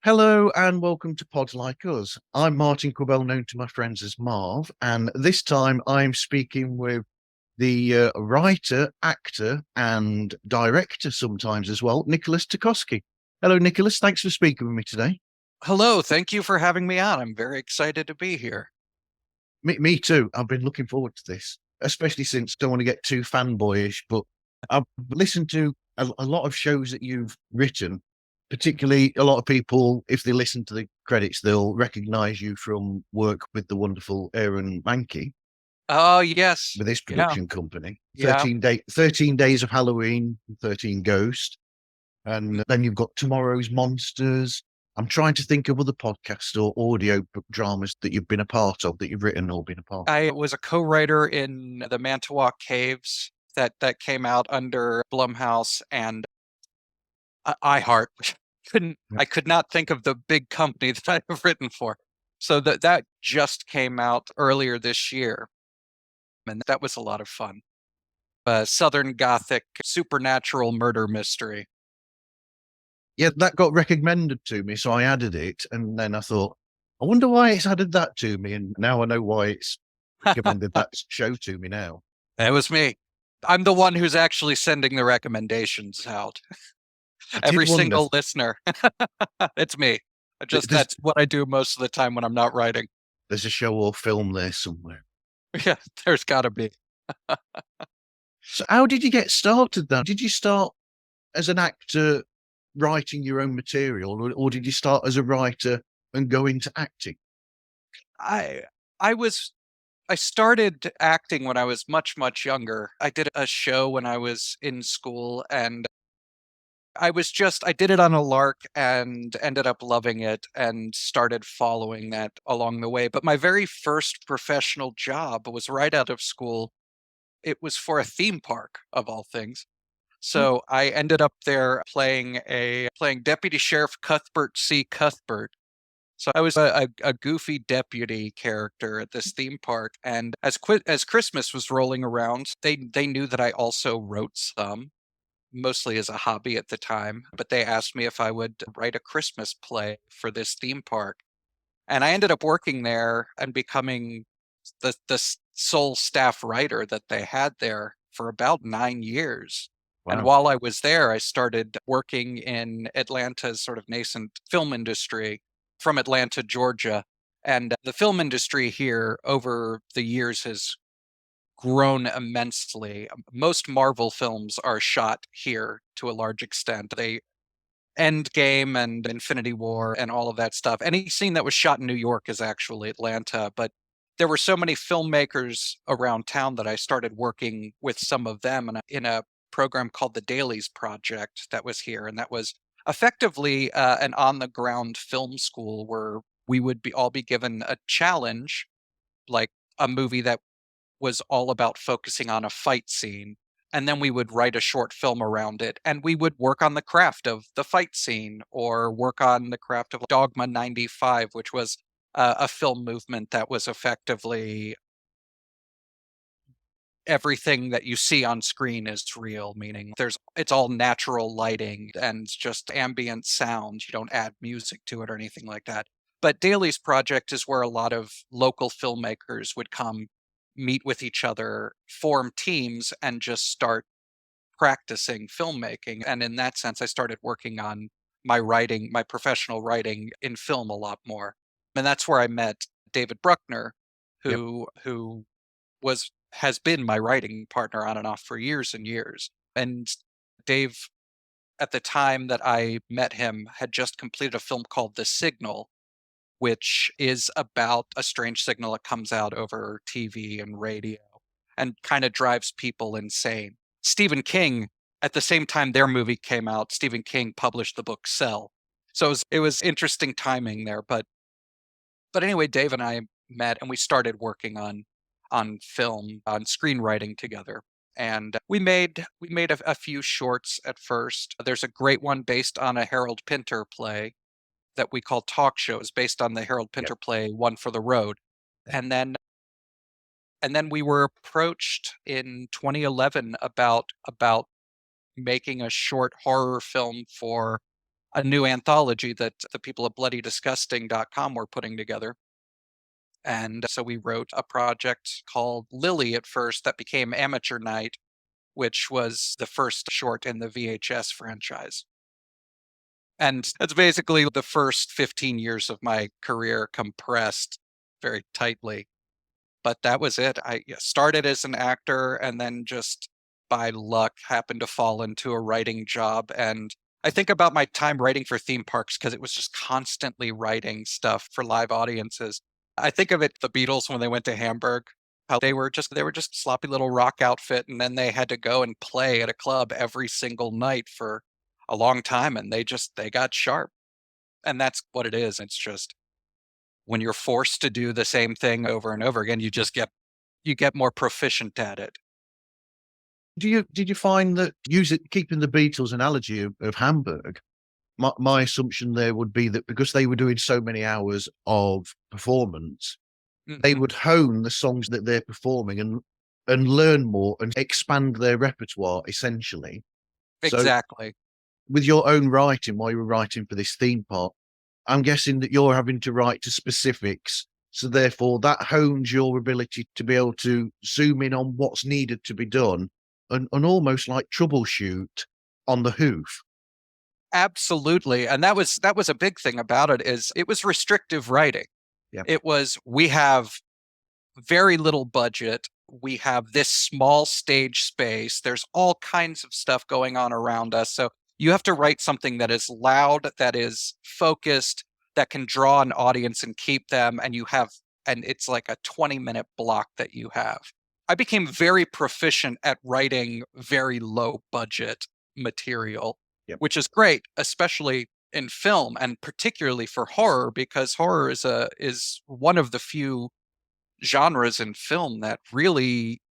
Hello and welcome to Pods Like Us. I'm Martin Quibell, known to my friends as Marv, and this time I'm speaking with the writer, actor, and director sometimes as well, Nicholas Tecosky. Hello, Nicholas. Thanks for speaking with me today. Hello, thank you for having me on. I'm very excited to be here. Me too. I've been looking forward to this, especially since I don't want to get too fanboyish, but I've listened to a lot of shows that you've written. Particularly, a lot of people, if they listen to the credits, they'll recognize you from work with the wonderful Aaron Mahnke Oh, yes. with his Yeah. production company. Yeah. 13 Days of Halloween, 13 Ghosts. And then you've got Tomorrow's Monsters. I'm trying to think of other podcasts or audio dramas that you've been a part of, that you've written or been a part of. I was a co-writer in the Mantua Caves that came out under Blumhouse and iHeart. I could not think of the big company that I have written for. So that just came out earlier this year. And that was a lot of fun. Southern Gothic supernatural murder mystery. Yeah, that got recommended to me, so I added it, and then I thought, I wonder why it's added that to me, and now I know why it's recommended that show to me now. That was me. I'm the one who's actually sending the recommendations out. Every single listener. It's me. That's what I do most of the time when I'm not writing. There's a show or film there somewhere. Yeah, there's got to be. So how did you get started then? Did you start as an actor writing your own material, or did you start as a writer and go into acting? I started acting when I was much, much younger. I did a show when I was in school, and I did it on a lark and ended up loving it and started following that along the way. But my very first professional job was right out of school. It was for a theme park, of all things. So I ended up there playing Deputy Sheriff Cuthbert C. Cuthbert. So I was a goofy deputy character at this theme park, and as Christmas was rolling around, they knew that I also wrote some, mostly as a hobby at the time, but they asked me if I would write a Christmas play for this theme park. And I ended up working there and becoming the sole staff writer that they had there for about 9 years. Wow. And while I was there, I started working in Atlanta's sort of nascent film industry from Atlanta, Georgia. And the film industry here over the years has grown immensely. Most Marvel films are shot here to a large extent. Endgame and Infinity War and all of that stuff. Any scene that was shot in New York is actually Atlanta, but there were so many filmmakers around town that I started working with some of them in a program called the Dailies Project that was here. And that was effectively an on-the-ground film school where we would all be given a challenge, like a movie that was all about focusing on a fight scene. And then we would write a short film around it, and we would work on the craft of the fight scene or work on the craft of Dogma 95, which was a film movement that was effectively everything that you see on screen is real, meaning it's all natural lighting and just ambient sound. You don't add music to it or anything like that. But Daly's project is where a lot of local filmmakers would come, meet with each other, form teams, and just start practicing filmmaking. And in that sense, I started working on my professional writing in film a lot more. And that's where I met David Bruckner, who has been my writing partner on and off for years and years. And Dave, at the time that I met him, had just completed a film called The Signal, which is about a strange signal that comes out over TV and radio and kind of drives people insane. Stephen King, at the same time their movie came out, Stephen King published the book Cell. So it was interesting timing there. But But anyway, Dave and I met and we started working on film, on screenwriting together. And we made a few shorts at first. There's a great one based on a Harold Pinter play that we call Talk Shows, based on the Harold Yep. Pinter play One for the Road. And then we were approached in 2011 about making a short horror film for a new anthology that the people at bloodydisgusting.com were putting together. And so we wrote a project called Lily at first that became Amateur Night, which was the first short in the VHS franchise. And that's basically the first 15 years of my career compressed very tightly. But that was it. I started as an actor and then just by luck happened to fall into a writing job. And I think about my time writing for theme parks because it was just constantly writing stuff for live audiences. I think of it the Beatles when they went to Hamburg, how they were just sloppy little rock outfit and then they had to go and play at a club every single night for a long time and they got sharp. And that's what it is. It's just when you're forced to do the same thing over and over again, you get more proficient at it. Did you find that keeping the Beatles analogy of Hamburg, my assumption there would be that because they were doing so many hours of performance, they Mhm. would hone the songs that they're performing and learn more and expand their repertoire essentially. So Exactly. with your own writing, while you were writing for this theme park, I'm guessing that you're having to write to specifics. So therefore that hones your ability to be able to zoom in on what's needed to be done and almost like troubleshoot on the hoof. Absolutely. And that was a big thing about it is it was restrictive writing. Yeah. It was we have very little budget. We have this small stage space. There's all kinds of stuff going on around us. So you have to write something that is loud, that is focused, that can draw an audience and keep them. And it's like a 20-minute block that you have. I became very proficient at writing very low budget material, Yep. which is great, especially in film and particularly for horror, because horror is one of the few genres in film that really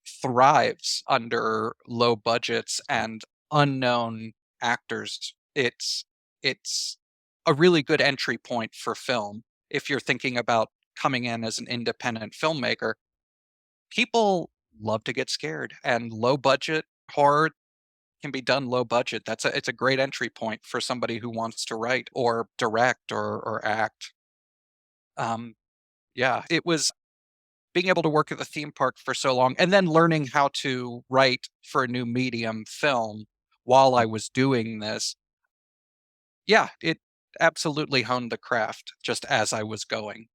thrives under low budgets and unknown actors. It's a really good entry point for film if you're thinking about coming in as an independent filmmaker. People love to get scared and low budget horror can be done low budget. It's a great entry point for somebody who wants to write or direct or act. Um, yeah, it was being able to work at the theme park for so long and then learning how to write for a new medium, film, while I was doing this. Yeah, it absolutely honed the craft just as I was going.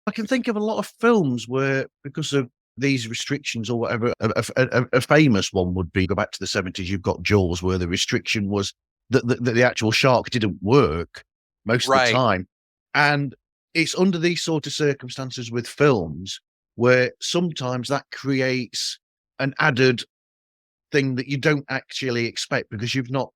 I can think of a lot of films where, because of these restrictions or whatever, a famous one would be, go back to the 70s, you've got Jaws, where the restriction was that the actual shark didn't work most of the Right. time. And it's under these sort of circumstances with films where sometimes that creates an added thing that you don't actually expect because you've not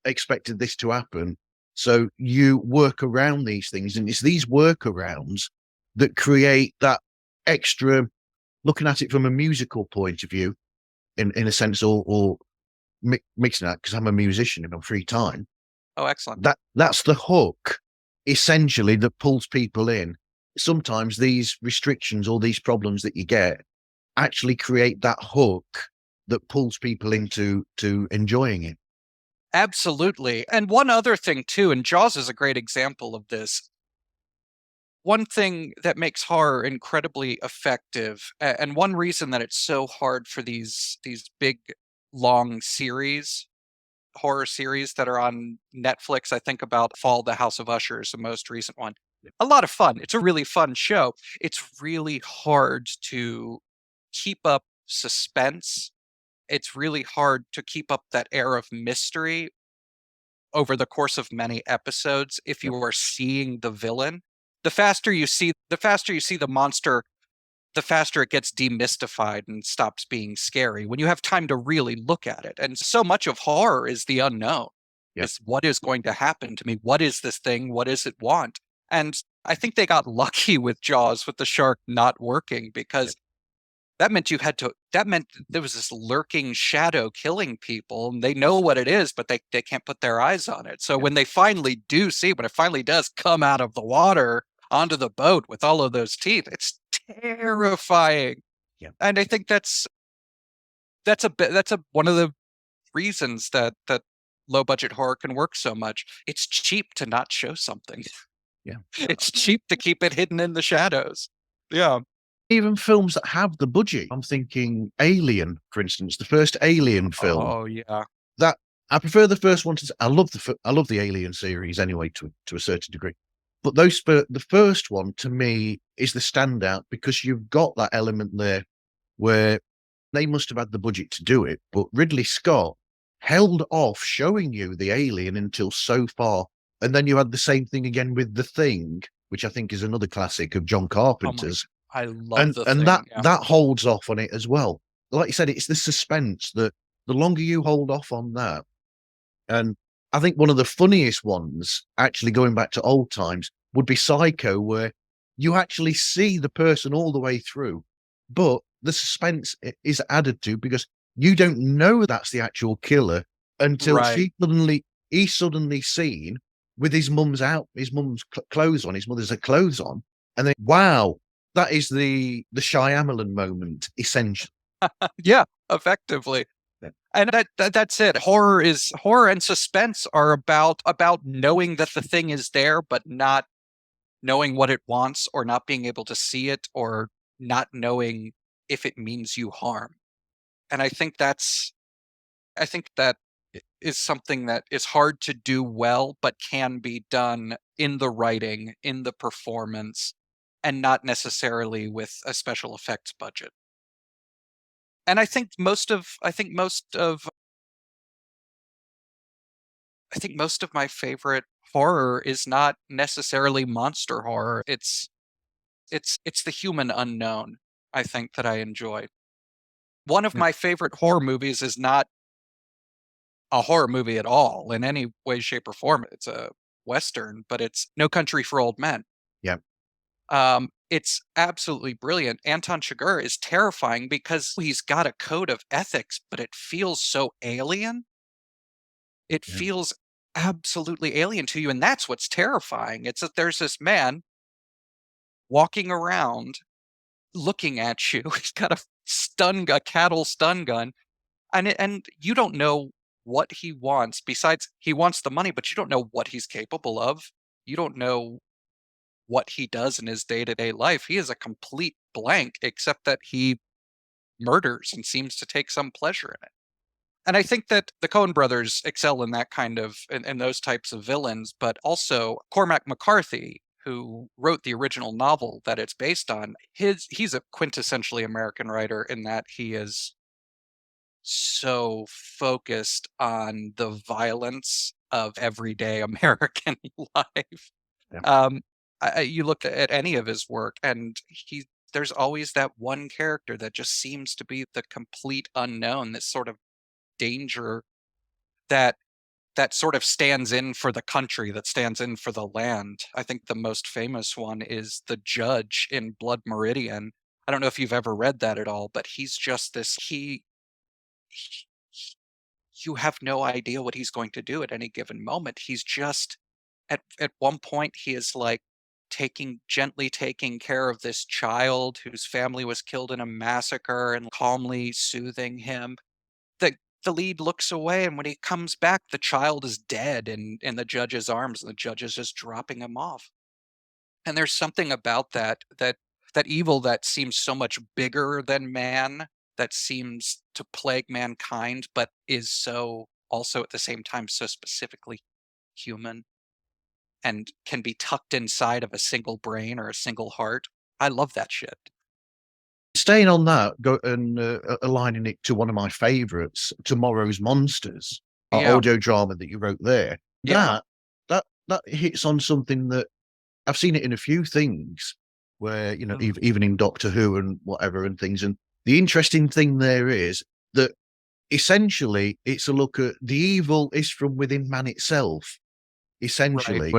expected this to happen. So you work around these things, and it's these workarounds that create that extra, looking at it from a musical point of view, in a sense, or mixing that because I'm a musician in my free time. Oh, excellent. That's the hook, essentially, that pulls people in. Sometimes these restrictions or these problems that you get actually create that hook that pulls people into enjoying it. Absolutely. And one other thing too, and Jaws is a great example of this. One thing that makes horror incredibly effective, and one reason that it's so hard for these big long series, horror series that are on Netflix. I think about Fall of the House of Usher is the most recent one. A lot of fun. It's a really fun show. It's really hard to keep up suspense. It's really hard to keep up that air of mystery over the course of many episodes if Yep. you are seeing the villain. The faster you see the monster, the faster it gets demystified and stops being scary when you have time to really look at it. And so much of horror is the unknown. Yep. Is what is going to happen to me? What is this thing? What does it want? And I think they got lucky with Jaws with the shark not working, because that meant there was this lurking shadow killing people, and they know what it is, but they can't put their eyes on it. So when they finally do see, when it finally does come out of the water onto the boat with all of those teeth, it's terrifying. Yeah. And I think that's one of the reasons that low budget horror can work so much. It's cheap to not show something. Yeah. It's cheap to keep it hidden in the shadows. Yeah. Even films that have the budget. I'm thinking Alien, for instance, the first Alien film. Oh yeah. That I prefer the first one to. I love the Alien series anyway, to a certain degree. But the first one to me is the standout, because you've got that element there where they must have had the budget to do it, but Ridley Scott held off showing you the alien until so far. And then you had the same thing again with The Thing, which I think is another classic of John Carpenter's. I love And The and Thing. that Yeah. that holds off on it as well. Like you said, it's the suspense that the longer you hold off on that. And I think one of the funniest ones, actually going back to old times, would be Psycho, where you actually see the person all the way through, but the suspense is added to, because you don't know that's the actual killer until Right. he's suddenly seen with his mum's clothes on, his mother's clothes on, and then wow, that is the Shyamalan moment, essentially. Yeah, effectively. Yeah. And that's it. Horror and suspense are about knowing that the thing is there, but not knowing what it wants, or not being able to see it, or not knowing if it means you harm. And I think that is something that is hard to do well, but can be done in the writing, in the performance, and not necessarily with a special effects budget. And I think most of my favorite horror is not necessarily monster horror. It's the human unknown, I think, that I enjoy. One of Yeah. my favorite horror movies is not a horror movie at all in any way, shape, or form. It's a Western, but it's No Country for Old Men. Yeah. It's absolutely brilliant. Anton Chigurh is terrifying because he's got a code of ethics, but it feels so alien. It Yeah. feels absolutely alien to you, and that's what's terrifying. It's that there's this man walking around looking at you. He's got a cattle stun gun, and you don't know what he wants. Besides, he wants the money, but you don't know what he's capable of. You don't know what he does in his day-to-day life. He is a complete blank, except that he murders and seems to take some pleasure in it. And I think that the Coen brothers excel in that kind of in those types of villains, but also Cormac McCarthy, who wrote the original novel that it's based on, he's a quintessentially American writer in that he is so focused on the violence of everyday American life. Yeah. Um, you look at any of his work, and there's always that one character that just seems to be the complete unknown, this sort of danger that sort of stands in for the country, that stands in for the land. I think the most famous one is the judge in Blood Meridian. I don't know if you've ever read that at all, but he's just he- you have no idea what he's going to do at any given moment. He's just at one point he is like gently taking care of this child whose family was killed in a massacre and calmly soothing him. The lead looks away, and when he comes back, the child is dead in the judge's arms, and the judge is just dropping him off. And there's something about that evil that seems so much bigger than man, that seems to plague mankind, but is so also at the same time so specifically human, and can be tucked inside of a single brain or a single heart. I love that shit. Staying on that, go and aligning it to one of my favorites, Tomorrow's Monsters, our Yeah, audio drama that you wrote there. yeah. That hits on something that I've seen it in a few things, where Mm. even in Doctor Who and whatever and things. And the interesting thing there is that essentially it's a look at the evil is from within man itself. Right. Essentially,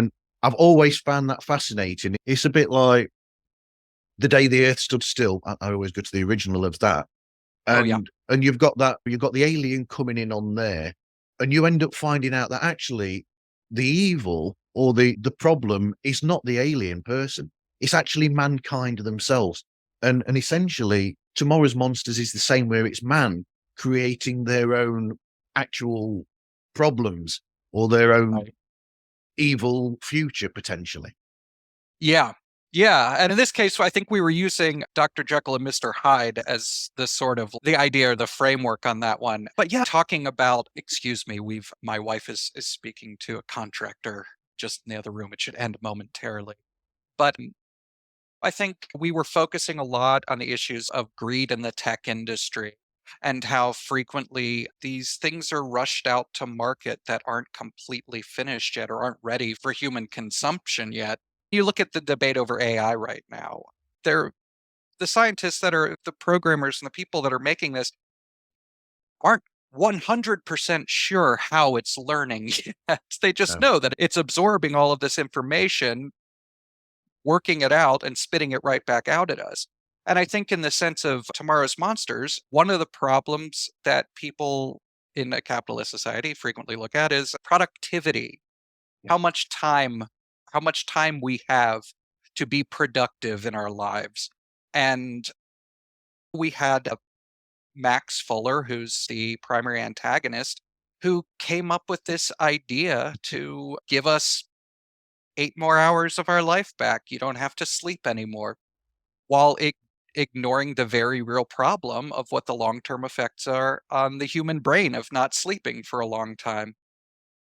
I've always found that fascinating. It's a bit like The Day the Earth Stood Still. I always go to the original of that. Oh yeah. And you've got that, you've got the alien coming in on there, and you end up finding out that actually the evil or the problem is not the alien person. It's actually mankind themselves. And essentially Tomorrow's Monsters is the same, where it's man creating their own actual problems or their own Right. evil future potentially. Yeah. Yeah. And in this case, I think we were using Dr. Jekyll and Mr. Hyde as the sort of the idea or the framework on that one. But yeah, talking about, excuse me, my wife is speaking to a contractor just in the other room. It should end momentarily. But I think we were focusing a lot on the issues of greed in the tech industry and how frequently these things are rushed out to market that aren't completely finished yet or aren't ready for human consumption yet. You look at the debate over AI right now. They're the scientists that are the programmers and the people that are making this aren't 100% sure how it's learning yet. They just No. know that it's absorbing all of this information, working it out and spitting it right back out at us. And I think in the sense of Tomorrow's Monsters, one of the problems that people in a capitalist society frequently look at is productivity. Yeah. How much time we have to be productive in our lives. And we had Max Fuller, who's the primary antagonist, who came up with this idea to give us 8 more hours of our life back. You don't have to sleep anymore, while ignoring the very real problem of what the long-term effects are on the human brain of not sleeping for a long time.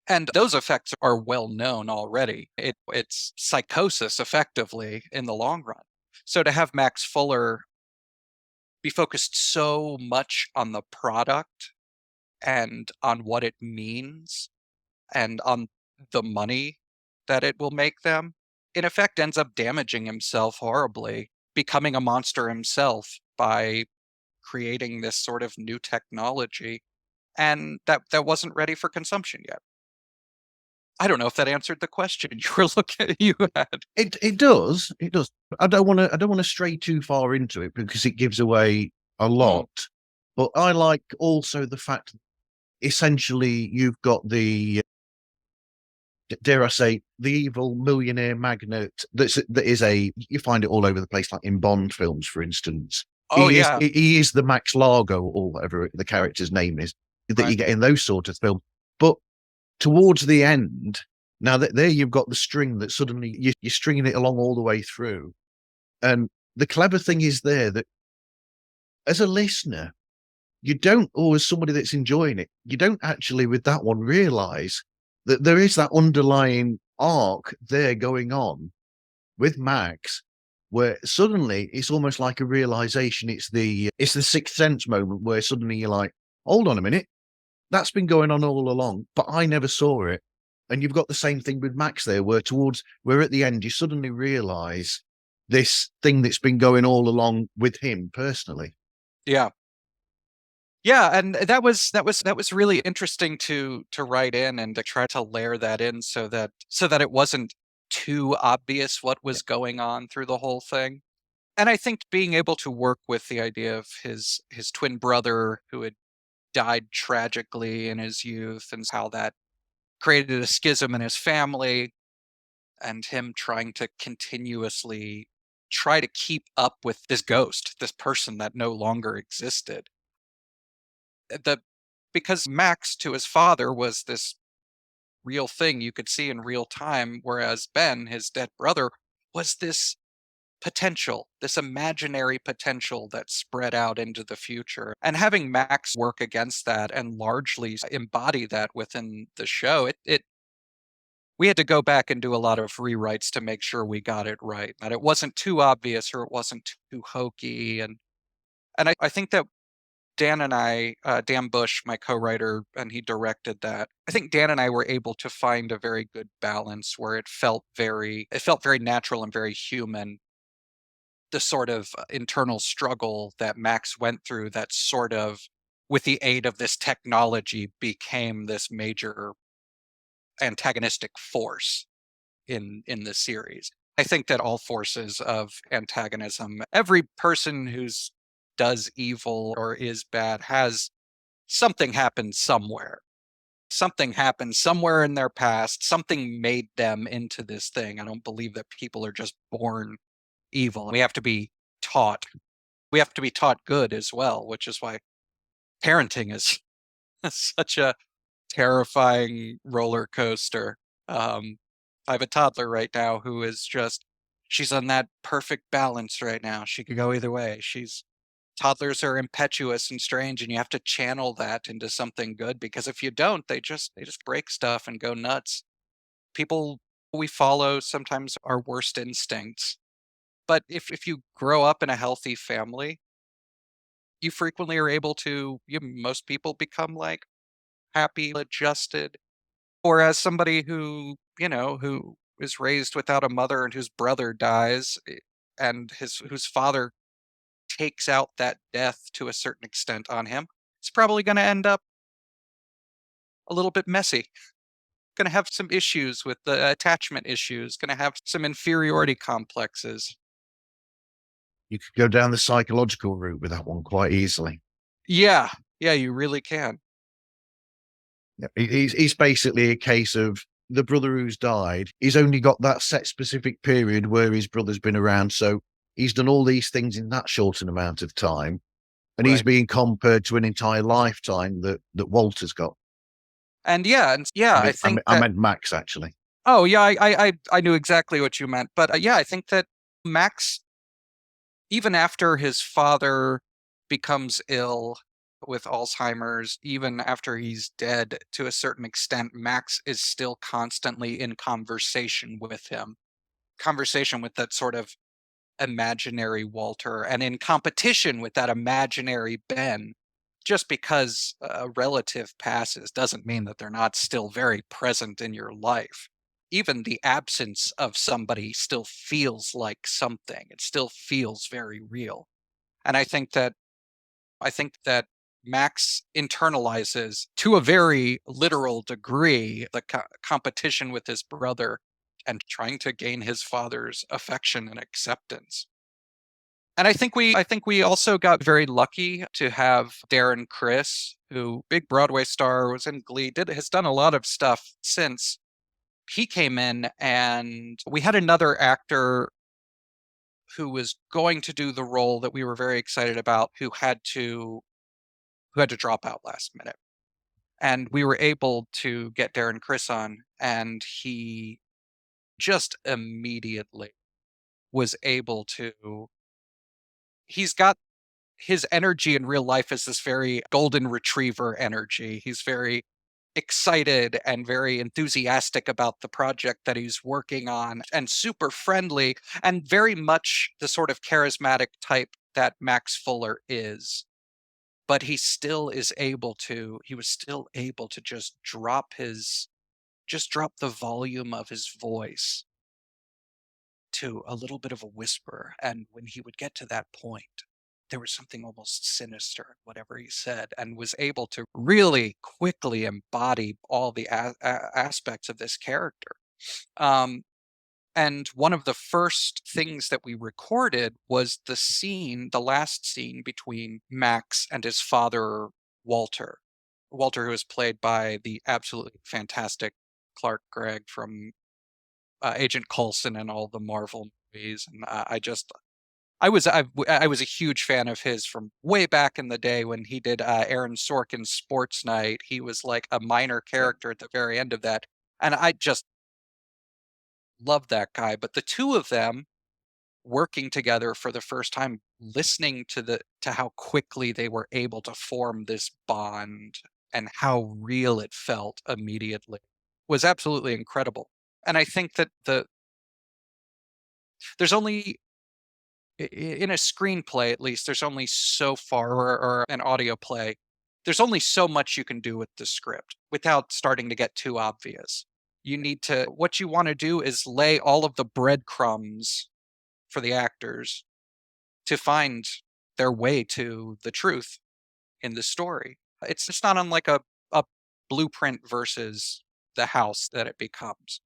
And those effects are well known already. It's psychosis effectively in the long run. So to have Max Fuller be focused so much on the product and on what it means and on the money that it will make them, in effect ends up damaging himself horribly, becoming a monster himself by creating this sort of new technology and that wasn't ready for consumption yet. I don't know if that answered the question you were looking you had. It does. It does. I don't want to stray too far into it because it gives away a Mm, lot. But I like also the fact essentially you've got the dare I say the evil millionaire magnate that is a you find it all over the place, like in Bond films, for instance. oh yeah, He is the Max Largo or whatever the character's name is that right. you get in those sort of films. But towards the end, now that there you've got the string that suddenly you're stringing it along all the way through. And the clever thing is there that as a listener, you don't, or as somebody that's enjoying it, you don't actually with that one realize that there is that underlying arc there going on with Max, where suddenly it's almost like a realization. It's the sixth sense moment where suddenly you're like, hold on a minute, that's been going on all along, but I never saw it. And you've got the same thing with Max there, where at the end you suddenly realize this thing that's been going all along with him personally. Yeah. Yeah, and that was really interesting to write in and to try to layer that in so that it wasn't too obvious what Yeah. was going on through the whole thing. And I think being able to work with the idea of his twin brother who had died tragically in his youth and how that created a schism in his family and him trying to continuously try to keep up with this ghost, this person that no longer existed. The Because Max to his father was this real thing you could see in real time, whereas Ben, his dead brother, was this potential, this imaginary potential that spread out into the future. And having Max work against that and largely embody that within the show, it we had to go back and do a lot of rewrites to make sure we got it right, that it wasn't too obvious or it wasn't too hokey. And I think that Dan Bush, my co-writer, and he directed that. I think Dan and I were able to find a very good balance where it felt very natural and very human. The sort of internal struggle that Max went through that sort of, with the aid of this technology, became this major antagonistic force in the series. I think that all forces of antagonism, every person who's does evil or is bad has something happen somewhere. Something happened somewhere in their past. Something made them into this thing. I don't believe that people are just born evil. We have to be taught. We have to be taught good as well, which is why parenting is such a terrifying roller coaster. I have a toddler right now who is just, she's on that perfect balance right now. She could go either way. Toddlers are impetuous and strange, and you have to channel that into something good, because if you don't, they just break stuff and go nuts. People we follow sometimes our worst instincts. But if you grow up in a healthy family, you frequently are able to, most people become like happy, adjusted. Or as somebody who, who is raised without a mother and whose brother dies, and whose father takes out that death to a certain extent on him, it's probably going to end up a little bit messy. Going to have some issues with the attachment issues, going to have some inferiority complexes. You could go down the psychological route with that one quite easily. Yeah, yeah, you really can. Yeah, he's basically a case of the brother who's died. He's only got that set specific period where his brother's been around. So he's done all these things in that short an amount of time. And he's Right. being compared to an entire lifetime that Walter's got. And yeah, I think I that. meant Max, actually. Oh yeah, I knew exactly what you meant, but yeah, I think that Max, even after his father becomes ill with Alzheimer's, even after he's dead to a certain extent, Max is still constantly in conversation with him. Conversation with that sort of imaginary Walter, and in competition with that imaginary Ben. Just because a relative passes doesn't mean that they're not still very present in your life. Even the absence of somebody still feels like something. It still feels very real. And I think that Max internalizes to a very literal degree the competition with his brother and trying to gain his father's affection and acceptance. And I think we also got very lucky to have Darren Criss, who big Broadway star, was in Glee, has done a lot of stuff since. He came in, and we had another actor who was going to do the role that we were very excited about, who had to drop out last minute. And we were able to get Darren Criss on, and he just immediately was able to. He's got his energy in real life is this very golden retriever energy. He's very excited and very enthusiastic about the project that he's working on, and super friendly, and very much the sort of charismatic type that Max Fuller is. But he was still able to just drop the volume of his voice to a little bit of a whisper. And when he would get to that point, there was something almost sinister in whatever he said, and was able to really quickly embody all the aspects of this character. Um, and one of the first things that we recorded was the last scene between Max and his father, Walter. Walter, who is played by the absolutely fantastic Clark Gregg from Agent Coulson and all the Marvel movies. And I was a huge fan of his from way back in the day when he did Aaron Sorkin's Sports Night. He was like a minor character at the very end of that, and I just loved that guy. But the two of them working together for the first time, listening to how quickly they were able to form this bond and how real it felt immediately, was absolutely incredible. And I think that there's only in a screenplay, at least, there's only so far, or an audio play, there's only so much you can do with the script without starting to get too obvious. What you want to do is lay all of the breadcrumbs for the actors to find their way to the truth in the story. It's not unlike a blueprint versus the house that it becomes.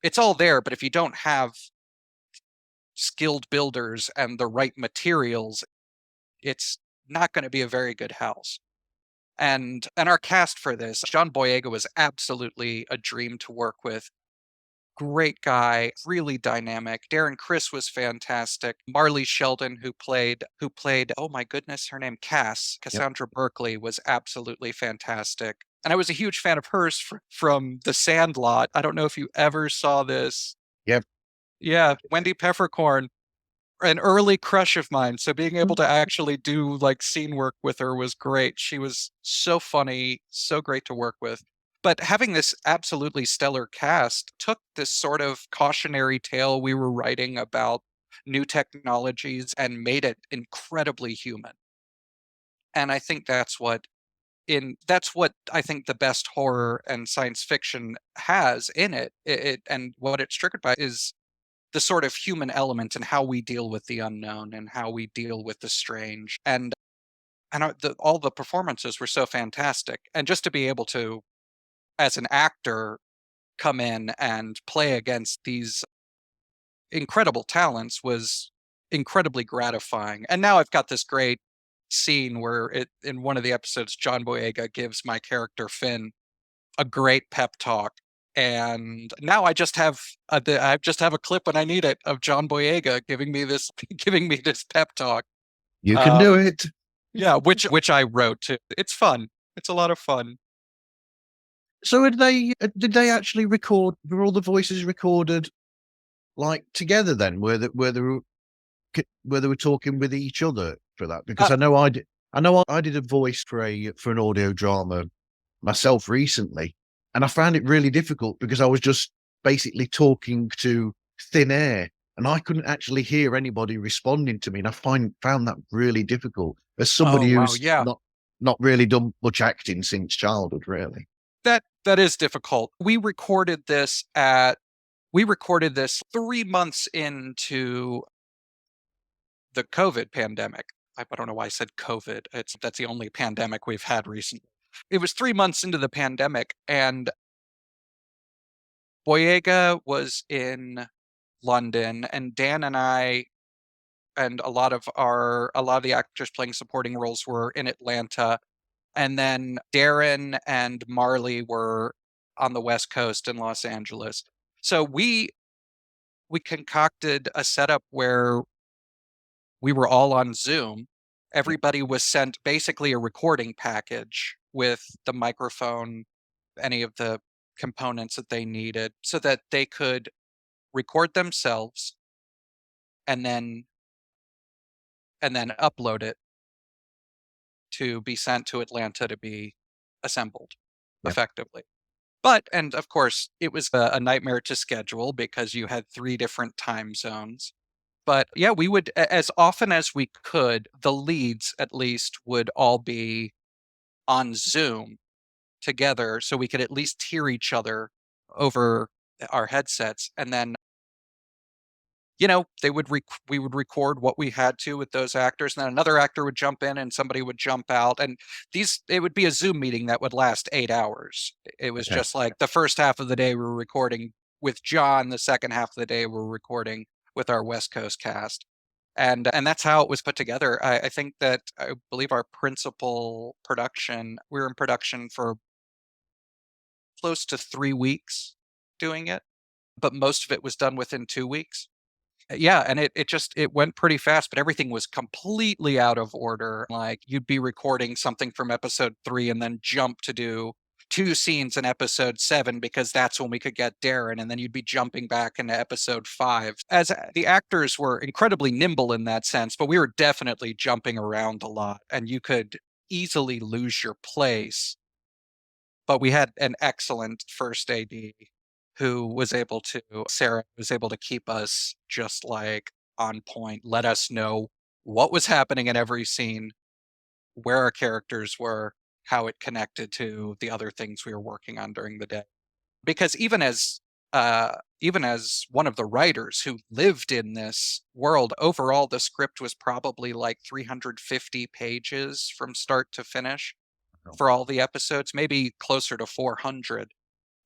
it's all there, but if you don't have skilled builders and the right materials, it's not going to be a very good house. And our cast for this, John Boyega was absolutely a dream to work with. Great guy, really dynamic. Darren Criss was fantastic. Marley Sheldon, who played, oh my goodness, her name Yep. Cassandra Berkeley, was absolutely fantastic. And I was a huge fan of hers from The Sandlot. I don't know if you ever saw this. Yep. Yeah, Wendy Peppercorn, an early crush of mine. So being able to actually do like scene work with her was great. She was so funny, so great to work with. But having this absolutely stellar cast took this sort of cautionary tale we were writing about new technologies and made it incredibly human. And I think that's what I think the best horror and science fiction has in it and what it's triggered by is the sort of human element and how we deal with the unknown and how we deal with the strange. And all the performances were so fantastic. And just to be able to, as an actor, come in and play against these incredible talents was incredibly gratifying. And now I've got this great scene where in one of the episodes, John Boyega gives my character Finn a great pep talk. And now I just have a clip when I need it of John Boyega giving me this giving me this pep talk. You can Uh, do it. yeah, which I wrote too. It's fun. It's a lot of fun. So did they actually record, were all the voices recorded like together then? Where they were talking with each other for that? Because Uh, I did a voice for an audio drama myself recently, and I found it really difficult because I was just basically talking to thin air, and I couldn't actually hear anybody responding to me, and found that really difficult as oh somebody wow, who's yeah. not really done much acting since childhood, really. That is difficult. We recorded this 3 months into the COVID pandemic. I don't know why I said COVID. That's the only pandemic we've had recently. It was 3 months into the pandemic, and Boyega was in London, and Dan and I and a lot of the actors playing supporting roles were in Atlanta, and then Darren and Marley were on the West Coast in Los Angeles. So we concocted a setup where we were all on Zoom. Yeah. Everybody was sent basically a recording package with the microphone, any of the components that they needed, so that they could record themselves and then upload it to be sent to Atlanta to be assembled Yeah. effectively. And of course, it was a nightmare to schedule because you had 3 different time zones. But yeah, we would, as often as we could, the leads at least would all be on Zoom together so we could at least hear each other over our headsets. And then, we would record what we had to with those actors. And then another actor would jump in and somebody would jump out. And it would be a Zoom meeting that would last 8 hours. It was Yeah. just like the first half of the day we were recording with John, the second half of the day we're recording with our West Coast cast. And that's how it was put together. I think that I believe our principal production, we were in production for close to 3 weeks doing it, but most of it was done within 2 weeks. Yeah, and it went pretty fast, but everything was completely out of order. Like you'd be recording something from episode 3 and then jump to do 2 scenes in episode 7 because that's when we could get Darren, and then you'd be jumping back into episode 5. As the actors were incredibly nimble in that sense, but we were definitely jumping around a lot, and you could easily lose your place. But we had an excellent first AD Sarah was able to keep us just like on point, let us know what was happening in every scene, where our characters were, how it connected to the other things we were working on during the day. Because even as one of the writers who lived in this world, overall the script was probably like 350 pages from start to finish for all the episodes, maybe closer to 400.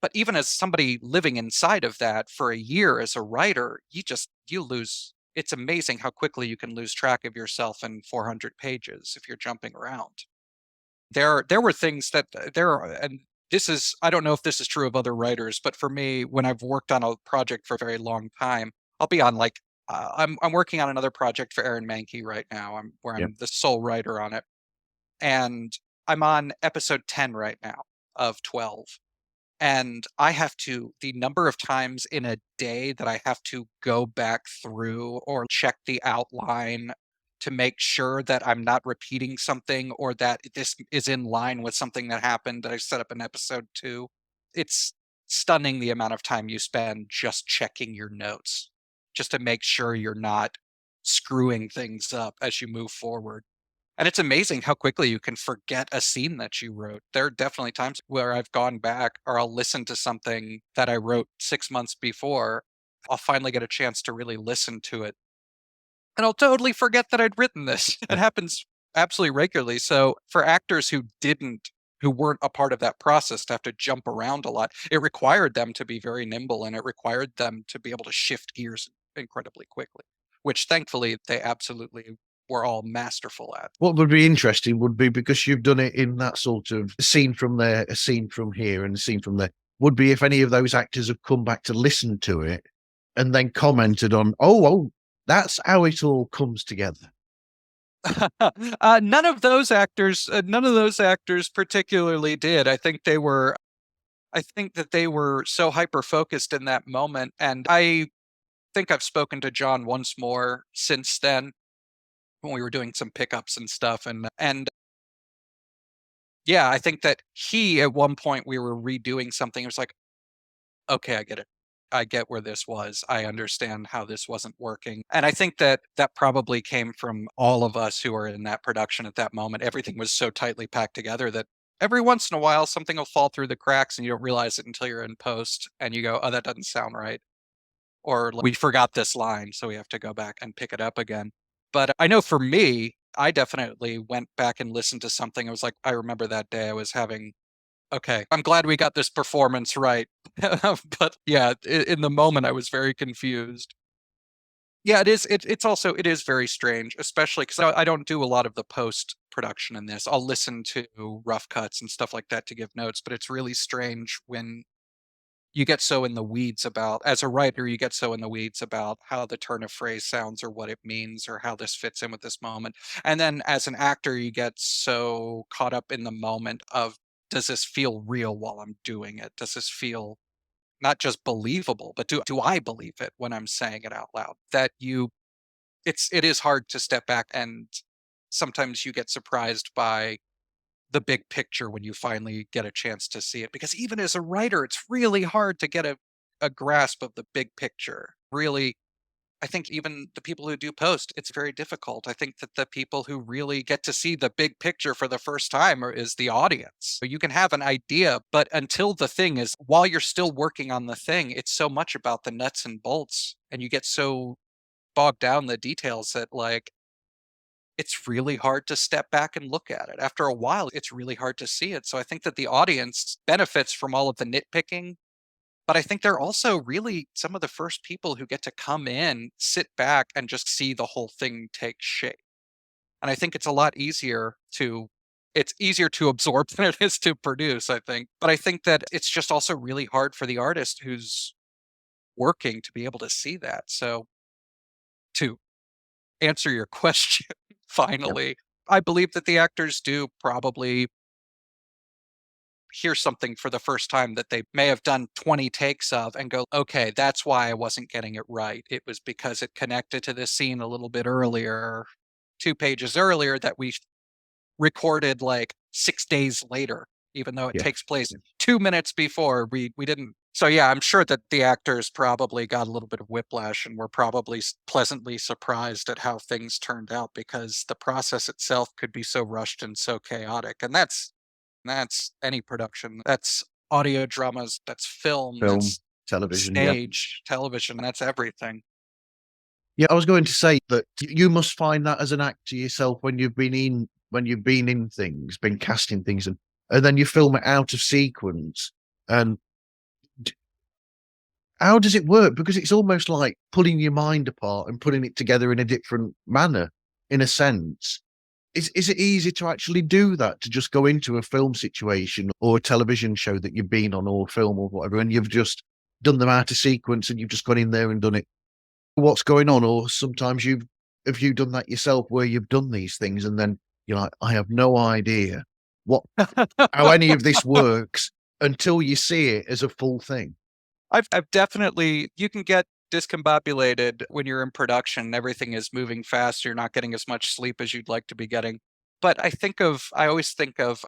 But even as somebody living inside of that for a year as a writer, you lose. It's amazing how quickly you can lose track of yourself in 400 pages if you're jumping around. There were things that and this is, I don't know if this is true of other writers, but for me, when I've worked on a project for a very long time, I'll be on like I'm working on another project for Aaron Mahnke right now. Yeah. I'm the sole writer on it, and I'm on episode 10 right now of 12. And I have to, the number of times in a day that I have to go back through or check the outline to make sure that I'm not repeating something or that this is in line with something that happened that I set up in episode 2. It's stunning the amount of time you spend just checking your notes, just to make sure you're not screwing things up as you move forward. And it's amazing how quickly you can forget a scene that you wrote. There are definitely times where I've gone back or I'll listen to something that I wrote 6 months before. I'll finally get a chance to really listen to it. And I'll totally forget that I'd written this. It happens absolutely regularly. So for actors who weren't a part of that process to have to jump around a lot, it required them to be very nimble and it required them to be able to shift gears incredibly quickly, which thankfully they absolutely were all masterful at. What would be interesting would be, because you've done it in that sort of scene from there, a scene from here, and a scene from there, would be if any of those actors have come back to listen to it and then commented on, oh, that's how it all comes together. None of those actors particularly did. I think that they were so hyper focused in that moment. And I think I've spoken to John once more since then when we were doing some pickups and stuff. And yeah, I think that he, at one point, we were redoing something. It was like, okay, I get it. I get where this was. I understand how this wasn't working. And I think that that probably came from all of us who were in that production at that moment. Everything was so tightly packed together that every once in a while something will fall through the cracks and you don't realize it until you're in post and you go, oh, that doesn't sound right. Or we forgot this line, so we have to go back and pick it up again. But I know for me, I definitely went back and listened to something. I was like, I remember that day I was having, okay, I'm glad we got this performance right. But yeah, in the moment, I was very confused. Yeah, it is. It's also, it is very strange, especially because I don't do a lot of the post production in this. I'll listen to rough cuts and stuff like that to give notes, but it's really strange when you get so in the weeds about, as a writer, you get so in the weeds about how the turn of phrase sounds or what it means or how this fits in with this moment. And then as an actor, you get so caught up in the moment of, does this feel real while I'm doing it? Does this feel not just believable, but do I believe it when I'm saying it out loud? That it is hard to step back, and sometimes you get surprised by the big picture when you finally get a chance to see it. Because even as a writer, it's really hard to get a grasp of the big picture. Really, I think even the people who do post, it's very difficult. I think that the people who really get to see the big picture for the first time is the audience. So you can have an idea, but until the thing is, while you're still working on the thing, it's so much about the nuts and bolts. And you get so bogged down in the details that, like, it's really hard to step back and look at it. After a while, it's really hard to see it. So I think that the audience benefits from all of the nitpicking, but I think they're also really some of the first people who get to come in, sit back, and just see the whole thing take shape. And I think it's easier to absorb than it is to produce, I think. But I think that it's just also really hard for the artist who's working to be able to see that. So to answer your question, Yeah. finally, I believe that the actors do probably hear something for the first time that they may have done 20 takes of and go, okay, that's why I wasn't getting it right. It was because it connected to this scene a little bit earlier, 2 pages earlier, that we recorded like 6 days later, even though it Yeah. takes place 2 minutes before we didn't. So yeah, I'm sure that the actors probably got a little bit of whiplash and were probably pleasantly surprised at how things turned out, because the process itself could be so rushed and so chaotic. And that's any production. That's audio dramas, that's film, Film, that's television. Yeah. stage, television, that's everything. Yeah. I was going to say that you must find that as an actor yourself when you've been in things, been casting things, and then you film it out of sequence. And how does it work? Because it's almost like pulling your mind apart and putting it together in a different manner, in a sense. Is it easy to actually do that, to just go into a film situation or a television show that you've been on, or film or whatever, and you've just done them out of sequence and you've just gone in there and done it? What's going on? Or sometimes have you done that yourself, where you've done these things and then you're like, I have no idea what how any of this works until you see it as a full thing. I've definitely, you can get discombobulated when you're in production. Everything is moving fast. You're not getting as much sleep as you'd like to be getting. But I always think of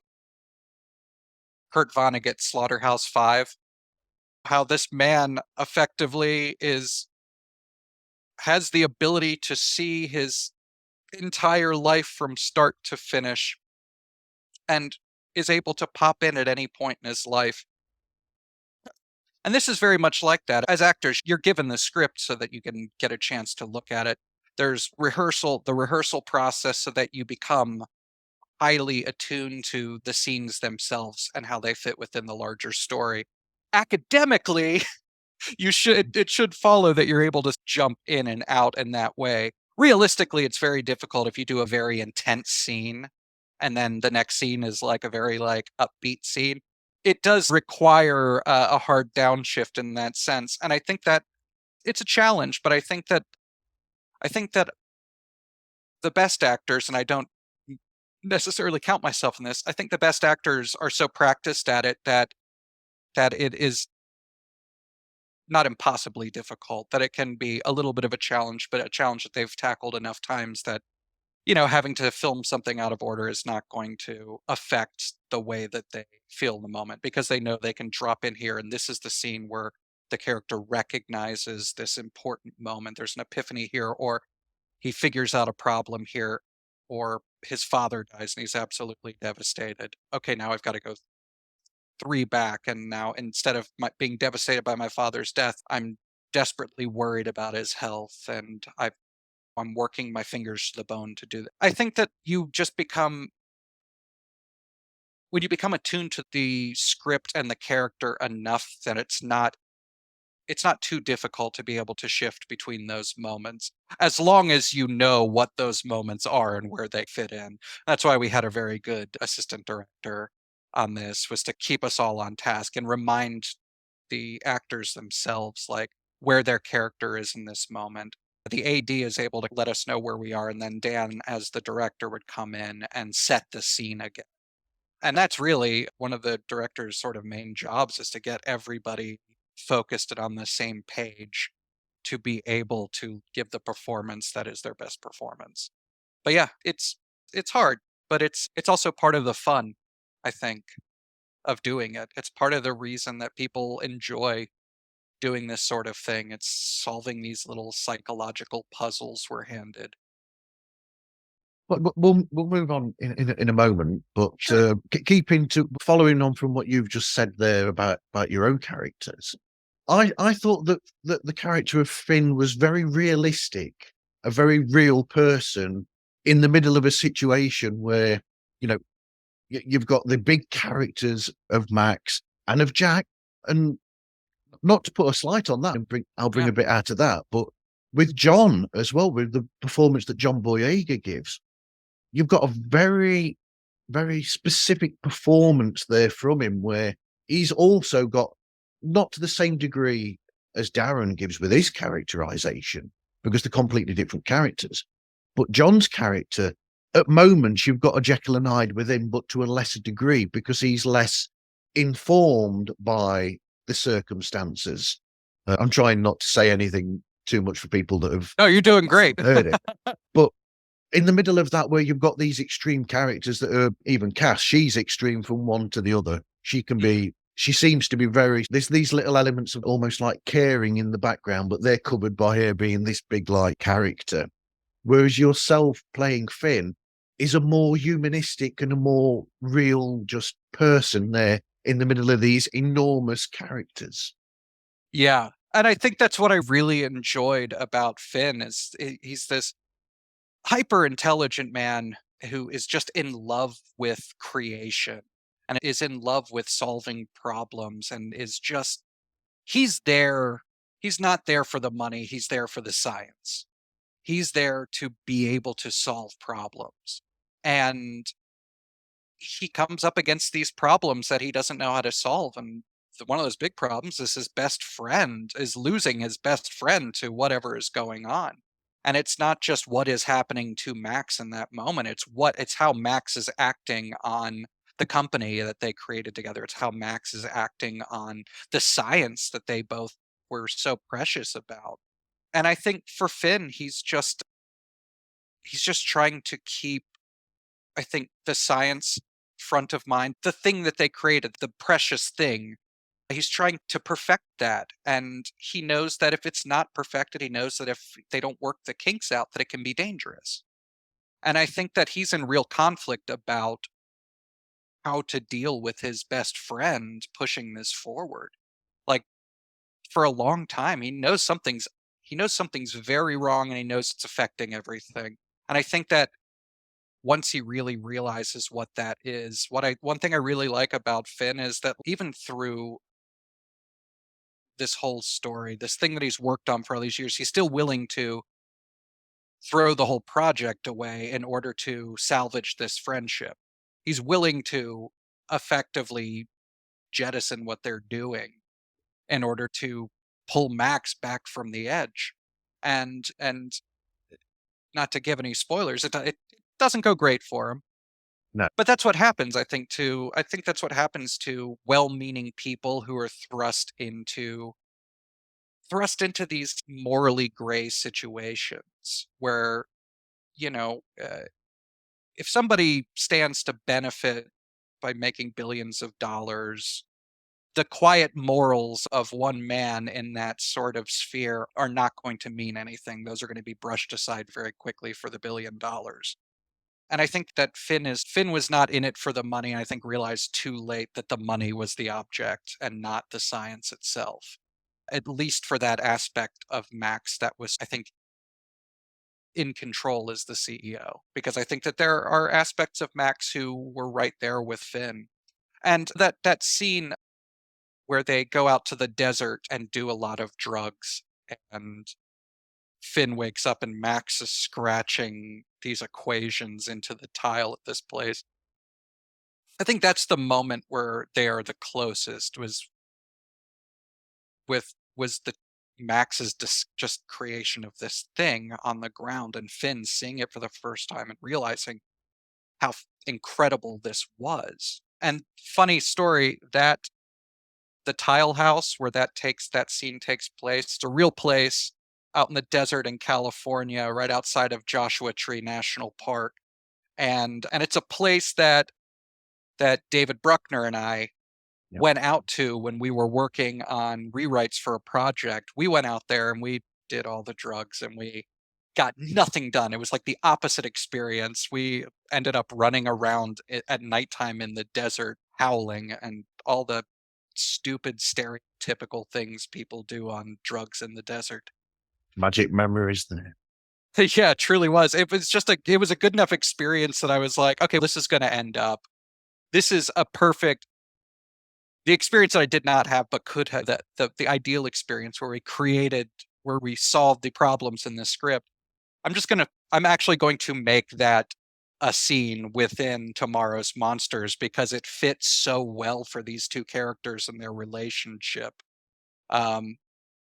Kurt Vonnegut's Slaughterhouse-Five, how this man effectively has the ability to see his entire life from start to finish and is able to pop in at any point in his life. And this is very much like that. As actors, you're given the script so that you can get a chance to look at it. There's the rehearsal process, so that you become highly attuned to the scenes themselves and how they fit within the larger story. Academically, it should follow that you're able to jump in and out in that way. Realistically, it's very difficult if you do a very intense scene and then the next scene is like a very like upbeat scene. It does require a hard downshift in that sense, and I think that it's a challenge. But I think that the best actors, and I don't necessarily count myself in this, I think the best actors are so practiced at it that it is not impossibly difficult, that it can be a little bit of a challenge, but a challenge that they've tackled enough times that, having to film something out of order is not going to affect the way that they feel in the moment, because they know they can drop in here and this is the scene where the character recognizes this important moment. There's an epiphany here, or he figures out a problem here, or his father dies and he's absolutely devastated. Okay, now I've got to go three back, and now instead of being devastated by my father's death, I'm desperately worried about his health, and I'm working my fingers to the bone to do that. I think that you just become when you become attuned to the script and the character enough that it's not too difficult to be able to shift between those moments, as long as you know what those moments are and where they fit in. That's why we had a very good assistant director on this, was to keep us all on task and remind the actors themselves like where their character is in this moment. The AD is able to let us know where we are, and then Dan, as the director, would come in and set the scene again. And that's really one of the director's sort of main jobs, is to get everybody focused and on the same page to be able to give the performance that is their best performance. But yeah, it's hard, but it's also part of the fun, I think, of doing it. It's part of the reason that people enjoy doing this sort of thing. It's solving these little psychological puzzles we're handed. But we'll move on in a moment. But Sure. keeping to following on from what you've just said there about your own characters, I thought that the character of Finn was very realistic, a very real person in the middle of a situation where, you know, you've got the big characters of Max and of Jack, and not to put a slight on that, and I'll bring Yeah. a bit out of that, but with John as well, with the performance that John Boyega gives, you've got a very, very specific performance there from him, where he's also got, not to the same degree as Darren gives with his characterization, because they're completely different characters. But John's character, at moments, you've got a Jekyll and Hyde with him, but to a lesser degree, because he's less informed by the circumstances. I'm trying not to say anything too much for people that have No, you're doing great. heard it. But in the middle of that, where you've got these extreme characters that are even cast, she's extreme from one to the other. She seems to be there's these little elements of almost like caring in the background, but they're covered by her being this big like character. Whereas yourself playing Finn is a more humanistic and a more real just person there in the middle of these enormous characters. Yeah. And I think that's what I really enjoyed about Finn, is he's this hyper intelligent man who is just in love with creation and is in love with solving problems, and is just he's there He's not there for the money, he's there for the science. He's there to be able to solve problems. And he comes up against these problems that he doesn't know how to solve. And one of those big problems is his best friend is losing his best friend to whatever is going on. And it's not just what is happening to Max in that moment. It's how Max is acting on the company that they created together. It's how Max is acting on the science that they both were so precious about. And I think for Finn, he's just trying to keep, I think, the science front of mind, the thing that they created, the precious thing. He's trying to perfect that. And he knows that if it's not perfected, he knows that if they don't work the kinks out, that it can be dangerous. And I think that he's in real conflict about how to deal with his best friend pushing this forward. Like, for a long time, he knows something's very wrong, and he knows it's affecting everything. And I think that once he really realizes what that is, one thing I really like about Finn is that even through this whole story, this thing that he's worked on for all these years, he's still willing to throw the whole project away in order to salvage this friendship. He's willing to effectively jettison what they're doing in order to pull Max back from the edge. And not to give any spoilers, it doesn't go great for him. No. But that's what happens, I think that's what happens to well-meaning people who are thrust into these morally gray situations where, you know, if somebody stands to benefit by making billions of dollars, the quiet morals of one man in that sort of sphere are not going to mean anything. Those are going to be brushed aside very quickly for the $1 billion. And I think that Finn was not in it for the money, and I think realized too late that the money was the object and not the science itself. At least for that aspect of Max that was, I think, in control as the CEO. Because I think that there are aspects of Max who were right there with Finn. And that scene where they go out to the desert and do a lot of drugs, and Finn wakes up and Max is scratching these equations into the tile at this place. I think that's the moment where they are the closest, was the Max's just creation of this thing on the ground, and Finn seeing it for the first time and realizing how incredible this was. And funny story, that the tile house where that scene takes place, it's a real place out in the desert in California, right outside of Joshua Tree National Park. And it's a place that David Bruckner and I Yep. went out to when we were working on rewrites for a project. We went out there and we did all the drugs and we got nothing done. It was like the opposite experience. We ended up running around at nighttime in the desert, howling, and all the stupid stereotypical things people do on drugs in the desert. Magic memories there. Yeah, it truly was. It was a good enough experience that I was like, okay, this is going to end up. This is the experience that I did not have, but could have, the ideal experience where we solved the problems in the script. I'm actually going to make that a scene within tomorrow's monsters because it fits so well for these two characters and their relationship. Um,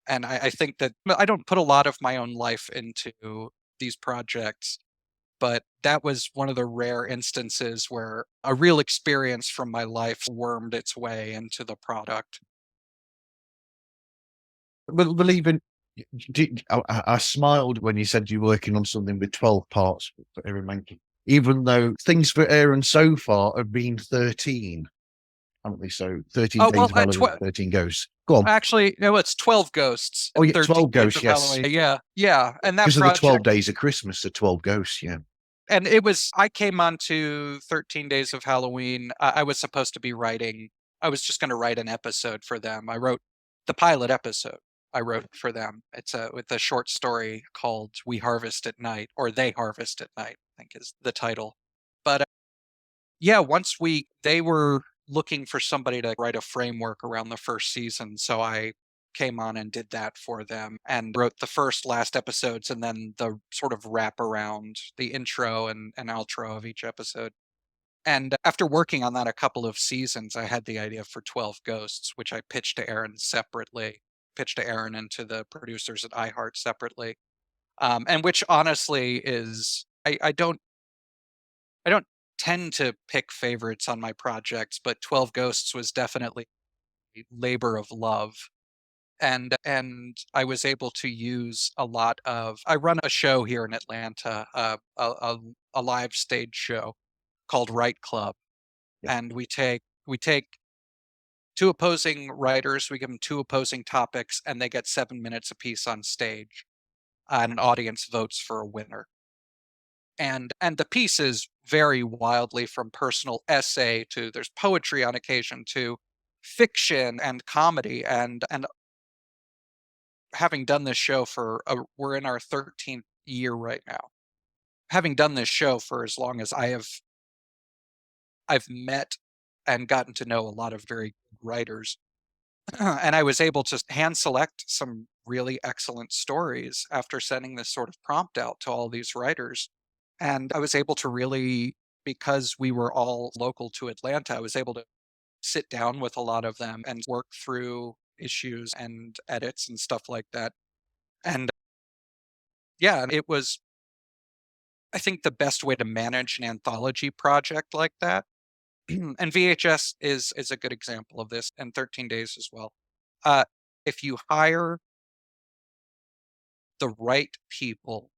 and I think that I don't put a lot of my own life into these projects, but that was one of the rare instances where a real experience from my life wormed its way into the product. Well, even I smiled when you said you're working on something with 12 parts for Aaron Mahnke, even though things for Aaron so far have been 13, haven't they? So 13 Oh, days well, of Halloween, 13 ghosts. Go on. actually, no, it's 12 ghosts Oh, and yeah, 13 12 days ghosts, of yes. Halloween. Yeah, yeah. And that Because of the 12 project, days of Christmas, so 12 ghosts, yeah. and I came on to 13 Days of Halloween. I was supposed to be writing, I was just going to write an episode for them. I wrote the pilot episode. I wrote for them. It's with a short story called We Harvest at Night, or They Harvest at Night, I think is the title. But yeah, they were looking for somebody to write a framework around the first season. So I came on and did that for them and wrote the first, last episodes and then the sort of wrap around, the intro and outro of each episode. And after working on that a couple of seasons, I had the idea for 12 Ghosts, which I pitched to Aaron separately, pitched to Aaron and to the producers at iHeart separately. And which honestly is, I don't tend to pick favorites on my projects, but 12 Ghosts was definitely a labor of love. And I was able to use a lot of, I run a show here in Atlanta, a live stage show called Write Club, Yeah. and we take two opposing writers, we give them two opposing topics, and they get 7 minutes apiece on stage, and an audience votes for a winner. And the pieces vary wildly from personal essay to there's poetry on occasion to fiction and comedy and having done this show for we're in our 13th year right now. Having done this show for as long as I've met and gotten to know a lot of very good writers. And I was able to hand select some really excellent stories after sending this sort of prompt out to all these writers. And I was able to really, because we were all local to Atlanta, I was able to sit down with a lot of them and work through issues and edits and stuff like that. And yeah, it was, I think, the best way to manage an anthology project like that. And VHS is a good example of this, and 13 Days as well. Uh, if you hire the right people,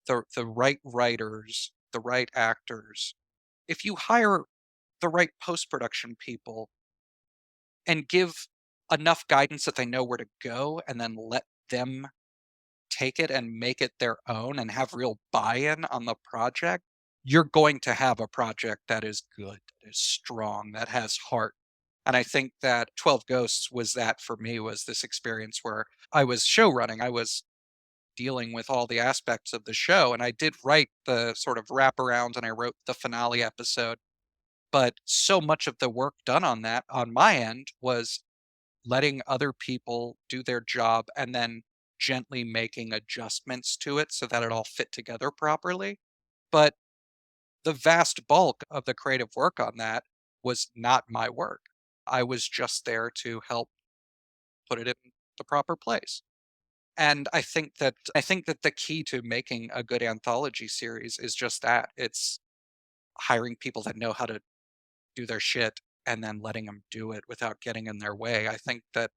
the right writers, the right actors, if you hire the right post-production people and give enough guidance that they know where to go and then let them take it and make it their own and have real buy-in on the project, you're going to have a project that is good, that is strong, that has heart. And I think that 12 Ghosts was that for me, was this experience where I was show running. I was dealing with all the aspects of the show. And I did write the sort of wraparound and I wrote the finale episode. But so much of the work done on that on my end was letting other people do their job and then gently making adjustments to it so that it all fit together properly. But the vast bulk of the creative work on that was not my work. I was just there to help put it in the proper place. And I think that the key to making a good anthology series is just that. It's hiring people that know how to do their shit and then letting them do it without getting in their way. I think that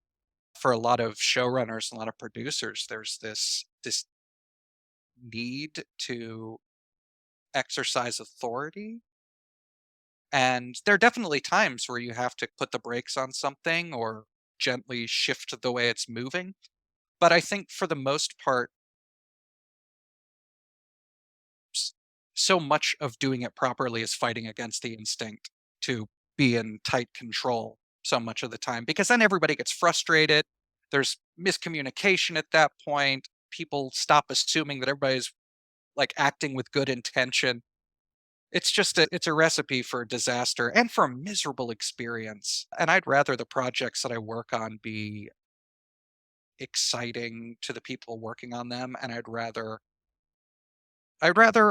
for a lot of showrunners and a lot of producers, there's this need to exercise authority. And there are definitely times where you have to put the brakes on something or gently shift the way it's moving. But I think for the most part, so much of doing it properly is fighting against the instinct to be in tight control so much of the time, because then everybody gets frustrated. There's miscommunication at that point. People stop assuming that everybody's like acting with good intention. It's a recipe for disaster and for a miserable experience. And I'd rather the projects that I work on be exciting to the people working on them, and I'd rather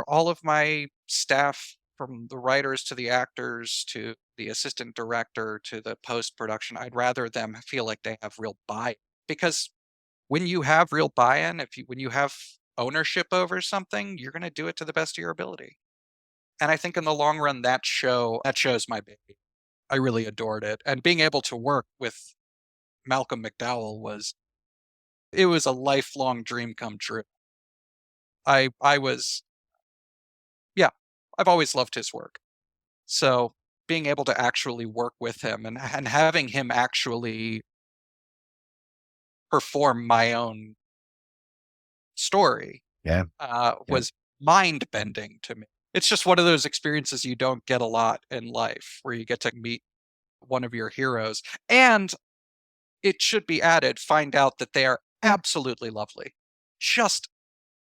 all of my staff, from the writers to the actors to the assistant director to the post production, I'd rather them feel like they have real buy, because when you have real buy-in, when you have ownership over something, you're going to do it to the best of your ability. And I think in the long run, that show's my baby. I really adored it. And being able to work with Malcolm McDowell was a lifelong dream come true. I was Yeah, I've always loved his work. So being able to actually work with him and having him actually perform my own story Yeah. Yeah. was mind bending to me. It's just one of those experiences you don't get a lot in life, where you get to meet one of your heroes. And it should be added, find out that they are absolutely lovely. Just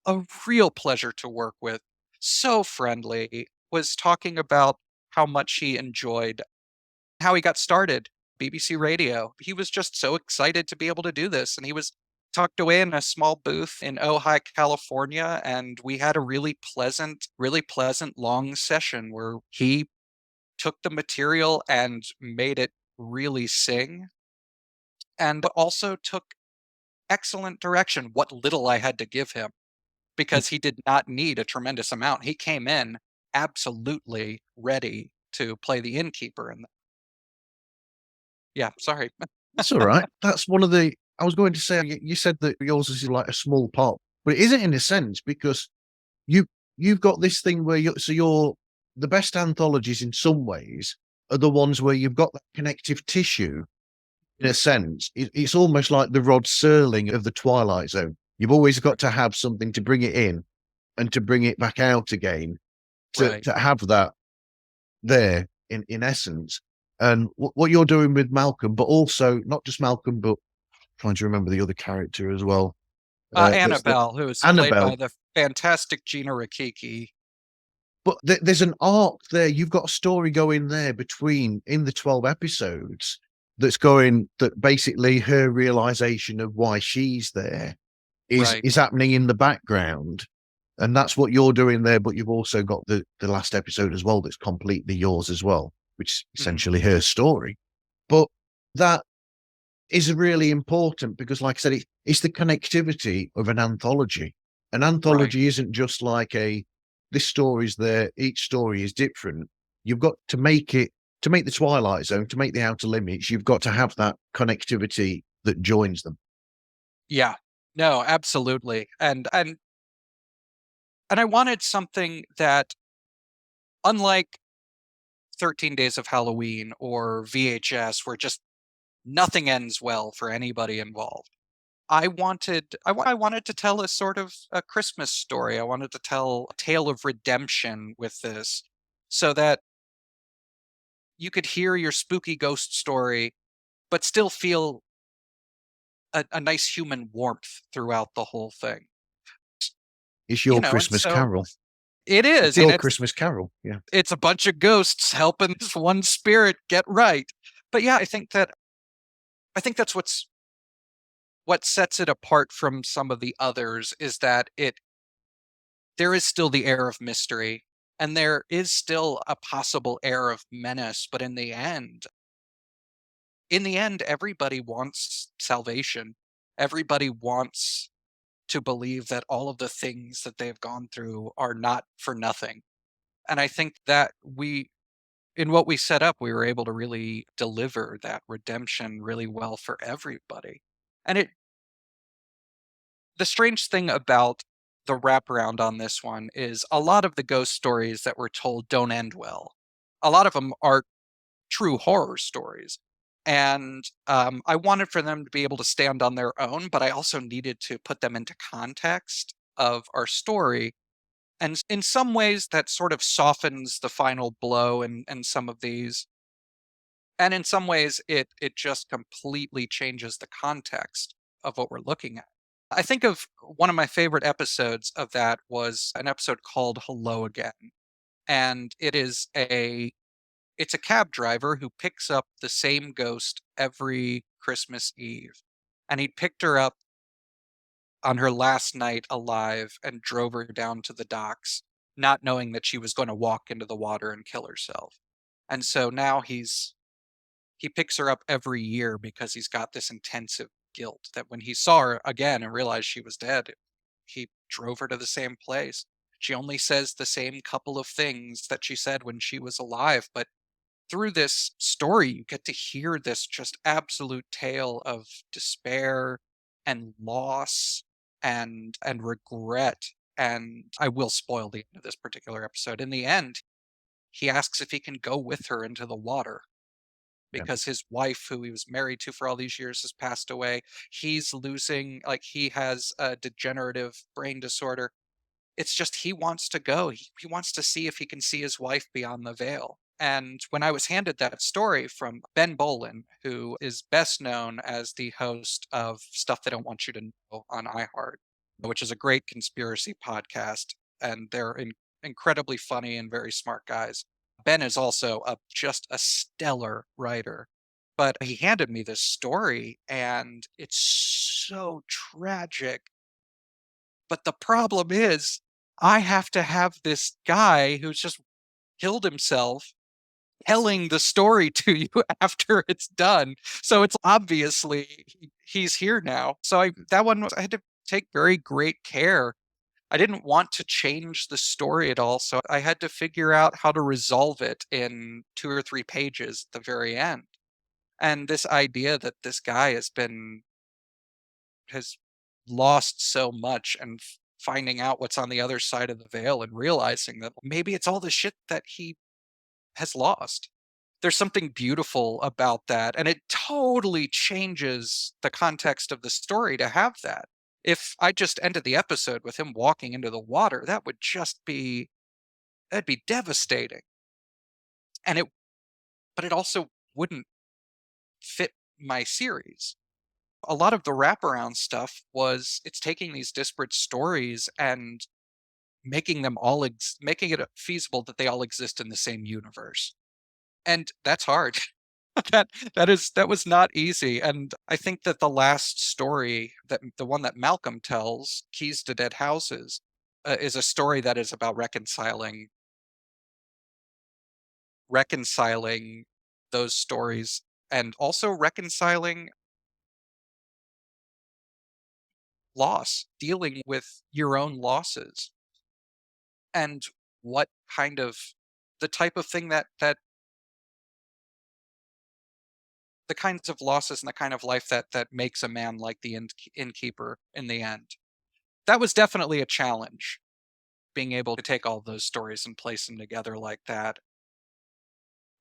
a real pleasure to work with. So friendly. Was talking about how much he enjoyed how he got started BBC Radio. He was just so excited to be able to do this. And he was tucked away in a small booth in Ojai, California. And we had a really pleasant long session where he took the material and made it really sing, and also took excellent direction, what little I had to give him, because he did not need a tremendous amount. He came in absolutely ready to play the innkeeper. And yeah, sorry. That's all right. That's one of the. I was going to say you said that yours is like a small part, but it isn't in a sense because you you've got this thing where you're the best anthologies in some ways are the ones where you've got that connective tissue. In a sense, it's almost like the Rod Serling of the Twilight Zone. You've always got to have something to bring it in and to bring it back out again Right. to have that there in essence. And what you're doing with Malcolm, but also not just Malcolm, but trying to remember the other character as well. Annabelle, who is played by Annabelle. the fantastic Gina Rikiki. But there's an arc there. You've got a story going there between in the 12 episodes that's going that basically her realization of why she's there Right. is happening in the background. And that's what you're doing there. But you've also got the last episode as well that's completely yours as well, which is essentially her story. But that is really important because, like I said, it's the connectivity of an anthology. An anthology isn't just like this story's there, each story is different. You've got to make it, to make the Twilight Zone, to make the Outer Limits, you've got to have that connectivity that joins them. Yeah. No, absolutely. And I wanted something that, unlike 13 Days of Halloween or VHS, where just nothing ends well for anybody involved. I wanted to tell a sort of a Christmas story. I wanted to tell a tale of redemption with this, so that you could hear your spooky ghost story, but still feel a nice human warmth throughout the whole thing. It's your And Christmas so carol. it It's is, your Christmas carol. Yeah. it's a bunch of ghosts helping this one spirit get right. But yeah, I think that's what sets it apart from some of the others, is that there is still the air of mystery, and there is still a possible air of menace, but in the end, everybody wants salvation. Everybody wants to believe that all of the things that they've gone through are not for nothing. And I think that in what we set up, we were able to really deliver that redemption really well for everybody. And the strange thing about the wraparound on this one is a lot of the ghost stories that we're told don't end well. A lot of them are true horror stories. And I wanted for them to be able to stand on their own, but I also needed to put them into context of our story. And in some ways, that sort of softens the final blow in some of these. And in some ways, it just completely changes the context of what we're looking at. I think of one of my favorite episodes of that was an episode called Hello Again. And it's a cab driver who picks up the same ghost every Christmas Eve. And he picked her up on her last night alive and drove her down to the docks, not knowing that she was going to walk into the water and kill herself. And so now he picks her up every year because he's got this intensive guilt that when he saw her again and realized she was dead, he drove her to the same place. She only says the same couple of things that she said when she was alive, but through this story, you get to hear this just absolute tale of despair and loss and regret. And I will spoil the end of this particular episode. In the end, he asks if he can go with her into the water Yeah. because his wife, who he was married to for all these years, has passed away. He's losing, like, he has a degenerative brain disorder. It's just he wants to go. He wants to see if he can see his wife beyond the veil. And when I was handed that story from Ben Bolin, who is best known as the host of Stuff They Don't Want You to Know on iHeart, which is a great conspiracy podcast, and they're incredibly funny and very smart guys. Ben is also just a stellar writer. But he handed me this story, and it's so tragic. But the problem is, I have to have this guy who's just killed himself telling the story to you after it's done. So it's obviously he's here now. So I had to take very great care. I didn't want to change the story at all, so I had to figure out how to resolve it in 2 or 3 pages at the very end. And this idea that this guy has lost so much, and finding out what's on the other side of the veil and realizing that maybe it's all the shit that he has lost. There's something beautiful about that, and it totally changes the context of the story to have that. If I just ended the episode with him walking into the water, that would just be that'd be devastating. And it but it also wouldn't fit my series. A lot of the wraparound stuff was it's taking these disparate stories and making it feasible that they all exist in the same universe. And that's hard. That was not easy. And I think that the last story, that the one that Malcolm tells, Keys to Dead Houses, is a story that is about reconciling those stories, and also reconciling loss, dealing with your own losses, and what kind of the type of thing that the kinds of losses and the kind of life that makes a man like the innkeeper in the end. That was definitely a challenge, being able to take all those stories and place them together like that.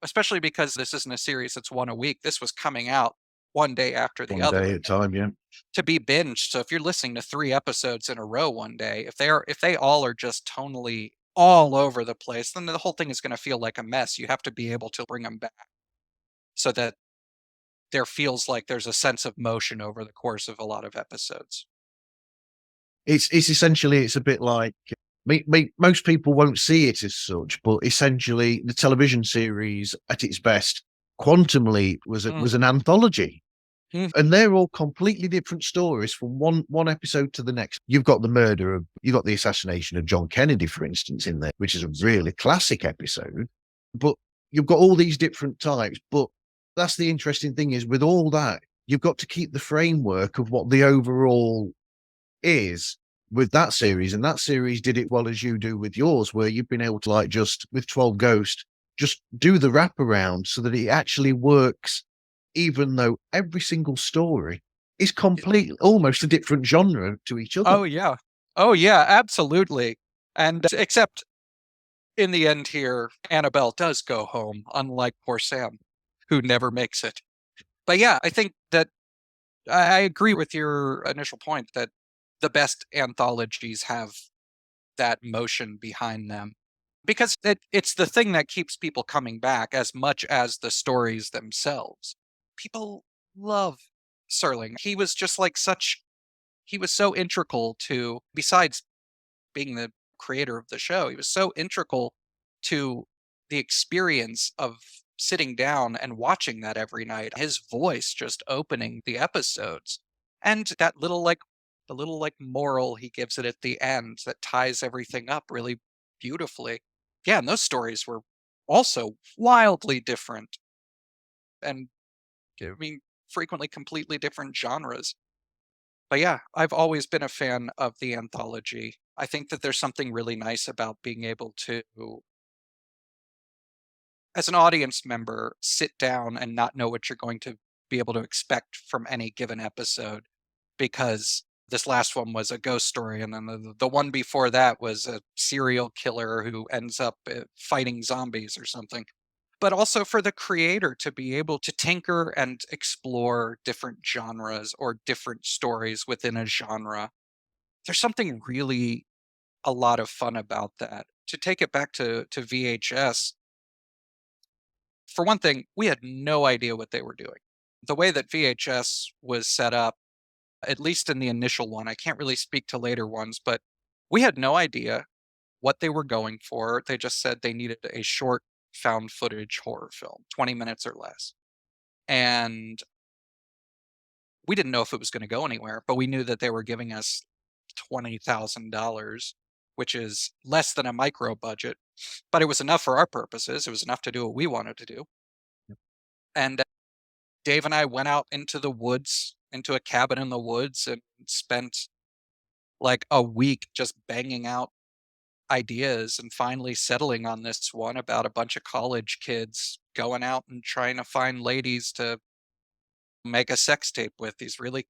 Especially because this isn't a series that's one a week. This was coming out one day after the One day other at a time, yeah. to be binged. So if you're listening to 3 episodes in a row one day, if they all are just tonally all over the place, then the whole thing is going to feel like a mess. You have to be able to bring them back so that there feels like there's a sense of motion over the course of a lot of episodes. It's essentially, it's a bit like most people won't see it as such, but essentially the television series at its best, Quantum Leap Mm. was an anthology. Mm. And they're all completely different stories from one episode to the next. You've got you've got the assassination of John Kennedy, for instance, in there, which is a really classic episode. But you've got all these different types. But that's the interesting thing, is with all that, you've got to keep the framework of what the overall is with that series. And that series did it well as you do with yours, where you've been able to, like, just with 12 Ghost, just do the wraparound so that it actually works, even though every single story is completely almost a different genre to each other. Oh yeah. Oh yeah, absolutely. And except in the end here, Annabelle does go home, unlike poor Sam, who never makes it. But yeah, I think that I agree with your initial point that the best anthologies have that motion behind them, because it's the thing that keeps people coming back as much as the stories themselves. People love Serling. He was so integral to, besides being the creator of the show, he was so integral to the experience of sitting down and watching that every night. His voice just opening the episodes, and the little like moral he gives it at the end that ties everything up really beautifully. Yeah, and those stories were also wildly different, and I mean frequently completely different genres. But yeah, I've always been a fan of the anthology. I think that there's something really nice about being able to, as an audience member, sit down and not know what you're going to be able to expect from any given episode. Because this last one was a ghost story, and then the one before that was a serial killer who ends up fighting zombies or something. But also for the creator to be able to tinker and explore different genres or different stories within a genre. There's something really a lot of fun about that. To take it back to VHS, for one thing, we had no idea what they were doing. The way that VHS was set up, at least in the initial one, I can't really speak to later ones, but we had no idea what they were going for. They just said they needed a short found footage horror film, 20 minutes or less. And we didn't know if it was going to go anywhere, but we knew that they were giving us $20,000, which is less than a micro budget, but it was enough for our purposes. It was enough to do what we wanted to do. And Dave and I went out into the woods, into a cabin in the woods, and spent like a week just banging out ideas and finally settling on this one about a bunch of college kids going out and trying to find ladies to make a sex tape with, these really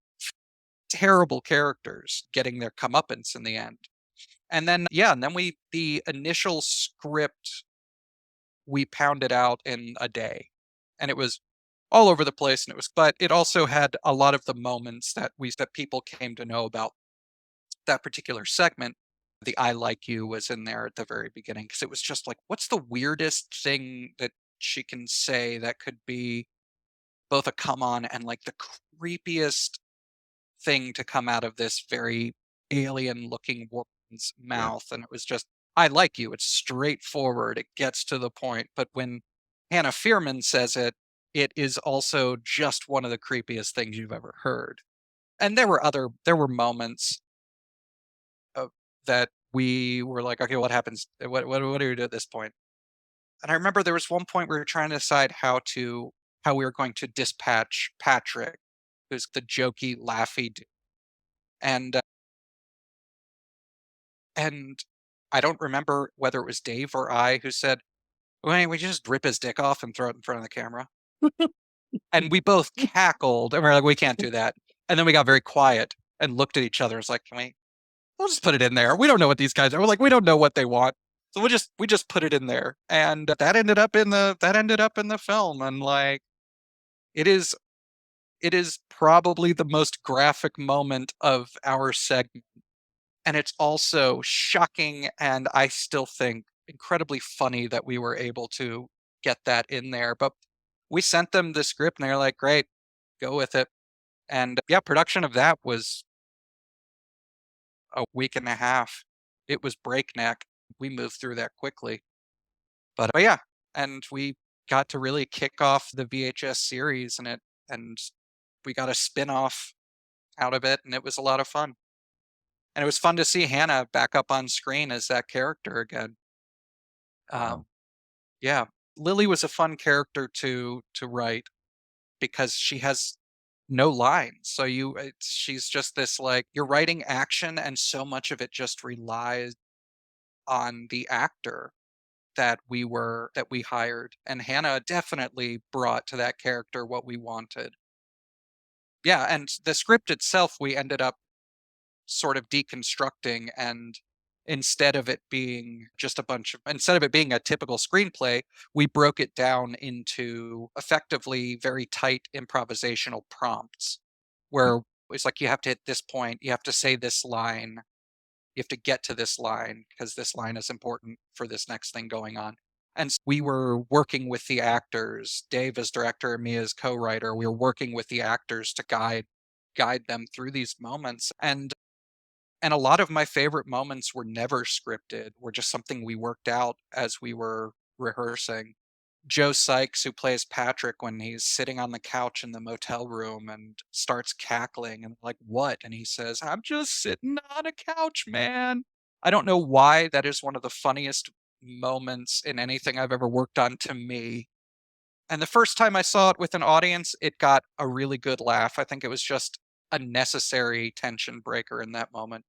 terrible characters getting their comeuppance in the end. And then, yeah, and then the initial script, we pounded out in a day. And it was all over the place. And but it also had a lot of the moments that people came to know about that particular segment. The I like you was in there at the very beginning because it was just like, what's the weirdest thing that she can say that could be both a come on and like the creepiest thing to come out of this very alien looking woman's mouth? And it was just, I like you. It's straightforward. It gets to the point. But when Hannah Fearman says it, it is also just one of the creepiest things you've ever heard. And there were moments that we were like, okay, what happens? What do we do at this point? And I remember there was one point we were trying to decide how we were going to dispatch Patrick, who's the jokey, laughy dude. And I don't remember whether it was Dave or I who said, "Wait, we just rip his dick off and throw it in front of the camera." And we both cackled, and we are like, "We can't do that." And then we got very quiet and looked at each other. It's like, we'll just put it in there. We don't know what these guys are. We're like, we don't know what they want. So we just put it in there. And that ended up in the film. And like, it is probably the most graphic moment of our segment. And it's also shocking, and I still think incredibly funny that we were able to get that in there. But we sent them the script and they're like, great, go with it. And yeah, production of that was a week and a half. It was breakneck. We moved through that quickly. But yeah, and we got to really kick off the VHS series, and we got a spin-off out of it, and it was a lot of fun. And it was fun to see Hannah back up on screen as that character again. Wow. Yeah, Lily was a fun character to write because she has no lines. So she's just this, like, you're writing action, and so much of it just relies on the actor that we hired. And Hannah definitely brought to that character what we wanted. Yeah, and the script itself, we ended up sort of deconstructing, and instead of it being a typical screenplay, we broke it down into effectively very tight improvisational prompts where it's like, you have to hit this point, you have to say this line, you have to get to this line because this line is important for this next thing going on. And we were working with the actors, Dave as director and me as co-writer. We were working with the actors to guide them through these moments. And a lot of my favorite moments were never scripted, were just something we worked out as we were rehearsing. Joe Sykes, who plays Patrick, when he's sitting on the couch in the motel room and starts cackling and like, what? And he says, I'm just sitting on a couch, man. I don't know why that is one of the funniest moments in anything I've ever worked on to me. And the first time I saw it with an audience, it got a really good laugh. I think it was just a necessary tension breaker in that moment.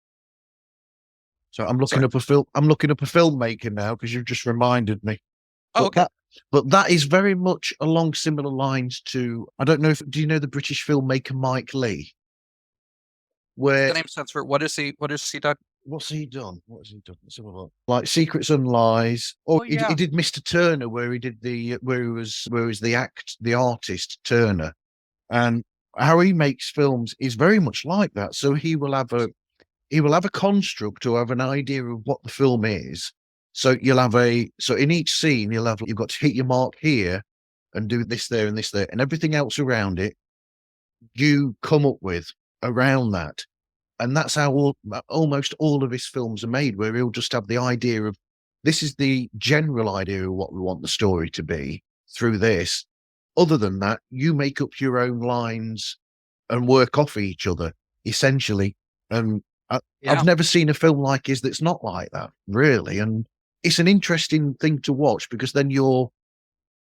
So I'm looking Sorry. up a film. I'm looking up a filmmaker now because you've just reminded me. Oh, okay. But that is very much along similar lines to, I don't know if, do you know the British filmmaker Mike Leigh? Where The name stands for, what is he done? what's he done? What has he done? Let's have a look. Like Secrets and Lies. Or Oh, yeah. he did Mr. Turner, where he did where he was the artist Turner. And how he makes films is very much like that. So he will have a construct or have an idea of what the film is. So so in each scene you've got to hit your mark here and do this there and this there, and everything else around it you come up with around that. And that's how almost all of his films are made, where he'll just have the idea of, this is the general idea of what we want the story to be through this. other than that, you make up your own lines and work off each other, essentially. And I've Yeah. never seen a film like his that's not like that, really. And it's an interesting thing to watch because then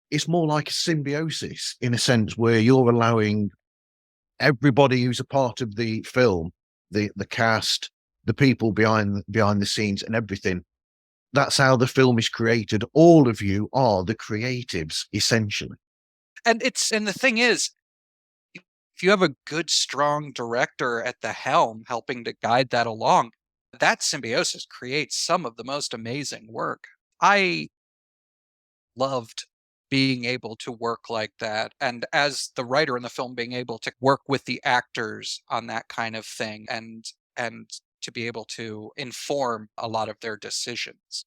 it's more like a symbiosis in a sense where you're allowing everybody who's a part of the film, the cast, the people behind the scenes and everything. That's how the film is created. All of you are the creatives, essentially. And the thing is, if you have a good, strong director at the helm helping to guide that along, that symbiosis creates some of the most amazing work. I loved being able to work like that. And as the writer in the film, being able to work with the actors on that kind of thing and to be able to inform a lot of their decisions.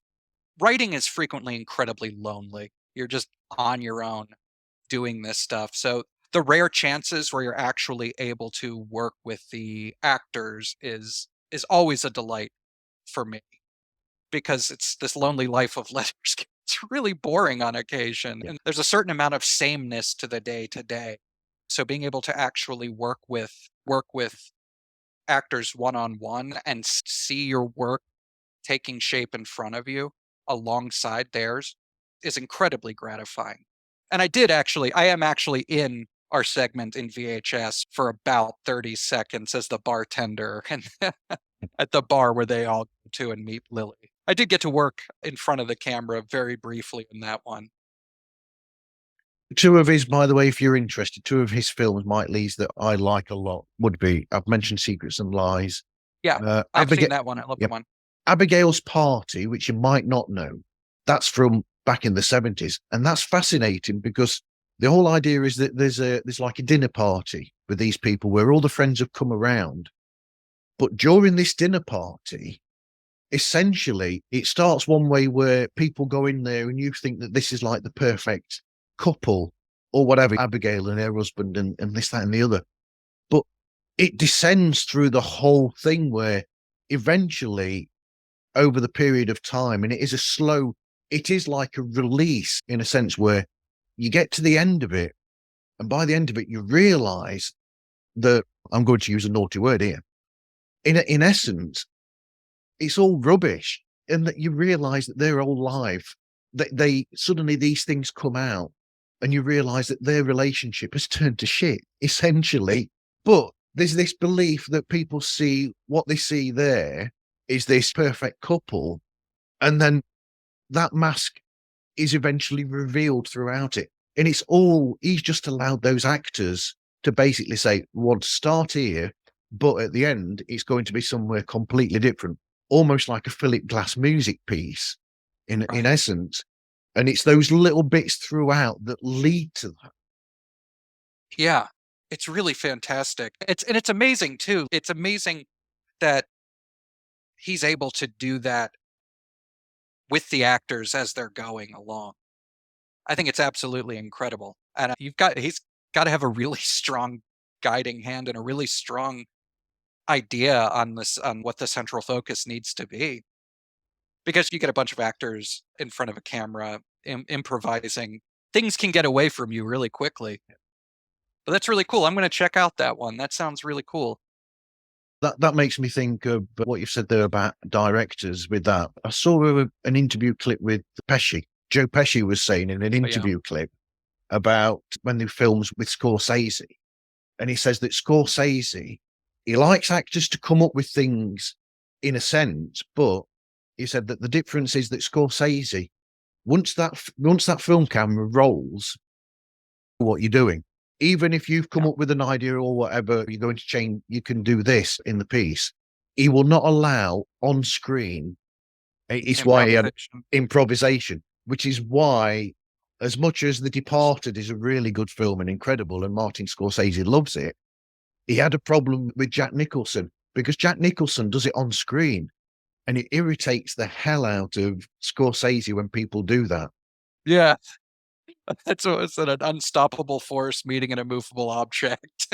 Writing is frequently incredibly lonely. You're just on your own doing this stuff. So the rare chances where you're actually able to work with the actors is always a delight for me, because it's this lonely life of letters. It's really boring on occasion, Yeah. and there's a certain amount of sameness to the day to day. So being able to actually work with actors one on one and see your work taking shape in front of you alongside theirs is incredibly gratifying. And I am actually in our segment in VHS for about 30 seconds as the bartender and at the bar where they all go to and meet Lily. I did get to work in front of the camera very briefly in that one. Two of his, by the way, if you're interested, two of his films, Mike Lee's, that I like a lot would be, I've mentioned Secrets and Lies. Yeah, I've Abigail, seen that one. I love that yep, one. Abigail's Party, which you might not know, that's from back in the 70s. And that's fascinating because the whole idea is that there's like a dinner party with these people where all the friends have come around. But during this dinner party, essentially it starts one way where people go in there and you think that this is like the perfect couple or whatever, Abigail and her husband and this, that, and the other. But it descends through the whole thing where eventually over the period of time, and it is like a release in a sense where you get to the end of it. And by the end of it, you realize that I'm going to use a naughty word here. In essence, it's all rubbish, and that you realize that they're all live. That they suddenly these things come out, and you realize that their relationship has turned to shit, essentially. But there's this belief that people see what they see there is this perfect couple, and then that mask is eventually revealed throughout it. And he's just allowed those actors to basically say, we want to start here, but at the end, it's going to be somewhere completely different, almost like a Philip Glass music piece in Right. essence. And it's those little bits throughout that lead to that. Yeah. It's really fantastic. It's amazing too. It's amazing that he's able to do that with the actors as they're going along. I think it's absolutely incredible. And he's got to have a really strong guiding hand and a really strong idea on what the central focus needs to be. Because you get a bunch of actors in front of a camera improvising, things can get away from you really quickly. But that's really cool. I'm going to check out that one. That sounds really cool. That makes me think of what you've said there about directors with that. I saw an interview clip with Pesci. Joe Pesci was saying in an Oh, yeah. interview clip about when they films with Scorsese. And he says that Scorsese, he likes actors to come up with things in a sense, but he said that the difference is that Scorsese, once that film camera rolls, what you're doing, even if you've come Yeah. up with an idea or whatever, you're going to change, you can do this in the piece. He will not allow on screen. It's why he had Improvisation. improvisation, which is why, as much as The Departed is a really good film and incredible, and Martin Scorsese loves it, he had a problem with Jack Nicholson because Jack Nicholson does it on screen, and it irritates the hell out of Scorsese when people do that. Yeah. It's an unstoppable force meeting an immovable object.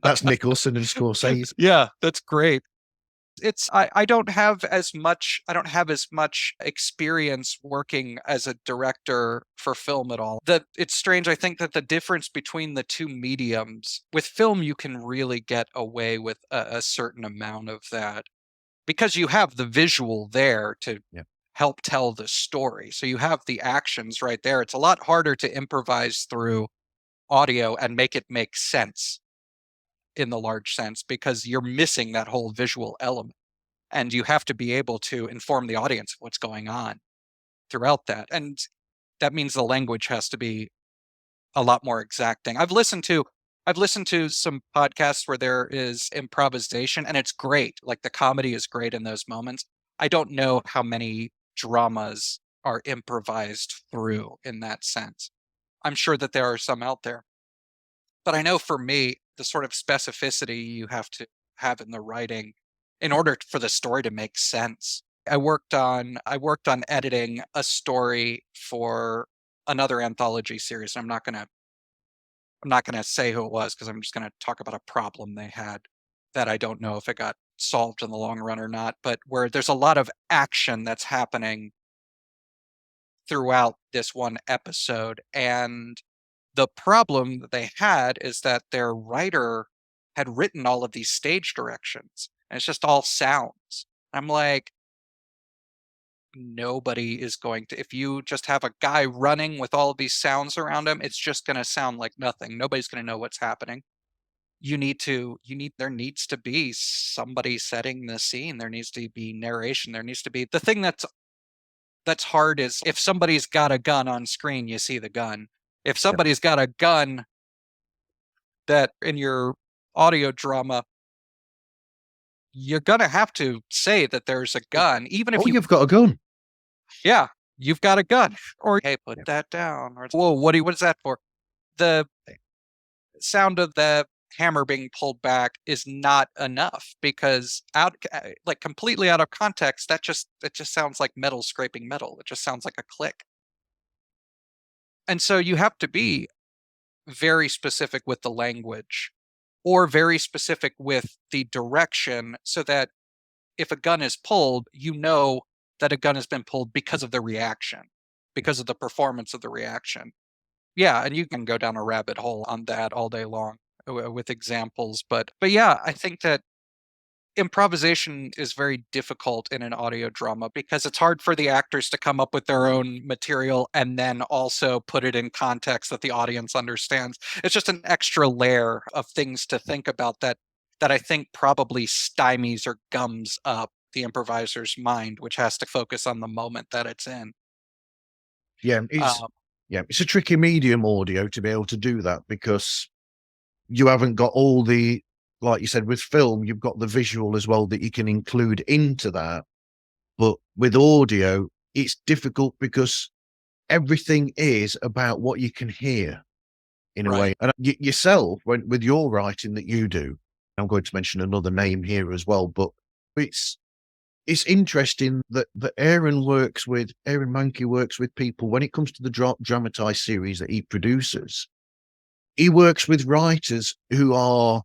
That's Nicholson and Scorsese. Yeah, that's great. I don't have as much experience working as a director for film at all. It's strange. I think that the difference between the two mediums, with film you can really get away with a certain amount of that because you have the visual there to Yeah. help tell the story. So you have the actions right there. It's a lot harder to improvise through audio and make it make sense in the large sense because you're missing that whole visual element. And you have to be able to inform the audience of what's going on throughout that. And that means the language has to be a lot more exacting. I've listened to some podcasts where there is improvisation and it's great. Like the comedy is great in those moments. I don't know how many dramas are improvised through in that sense. I'm sure that there are some out there. But I know for me, the sort of specificity you have to have in the writing in order for the story to make sense. I worked on editing a story for another anthology series. I'm not gonna say who it was because I'm just gonna talk about a problem they had that I don't know if it got solved in the long run or not, but where there's a lot of action that's happening throughout this one episode. And the problem that they had is that their writer had written all of these stage directions, and it's just all sounds. I'm like, nobody is going to, if you just have a guy running with all of these sounds around him, it's just going to sound like nothing. Nobody's going to know what's happening. There needs to be somebody setting the scene. There needs to be narration. There needs to be the thing that's hard is if somebody's got a gun on screen, you see the gun. If somebody's got a gun that in your audio drama, you're going to have to say that there's a gun, even if Oh, you've got a gun. yeah, you've got a gun. Or, hey, put Yeah. that down. Or, whoa, what is that for? The sound of the hammer being pulled back is not enough because like completely out of context, it just sounds like metal scraping metal. It just sounds like a click. And so you have to be very specific with the language or very specific with the direction so that if a gun is pulled, you know that a gun has been pulled because of the reaction, because of the performance of the reaction. Yeah, and you can go down a rabbit hole on that all day long with examples, but yeah, I think that improvisation is very difficult in an audio drama because it's hard for the actors to come up with their own material and then also put it in context that the audience understands. It's just an extra layer of things to think about that I think probably stymies or gums up the improviser's mind, which has to focus on the moment that it's in. Yeah, Um, it's a tricky medium audio to be able to do that because you haven't got all the, like you said, with film, you've got the visual as well that you can include into that. But with audio, it's difficult because everything is about what you can hear in a way. right. And yourself, with your writing that you do, I'm going to mention another name here as well, but it's it's interesting that Aaron Mahnke works with people when it comes to the dramatized series that he produces. He works with writers who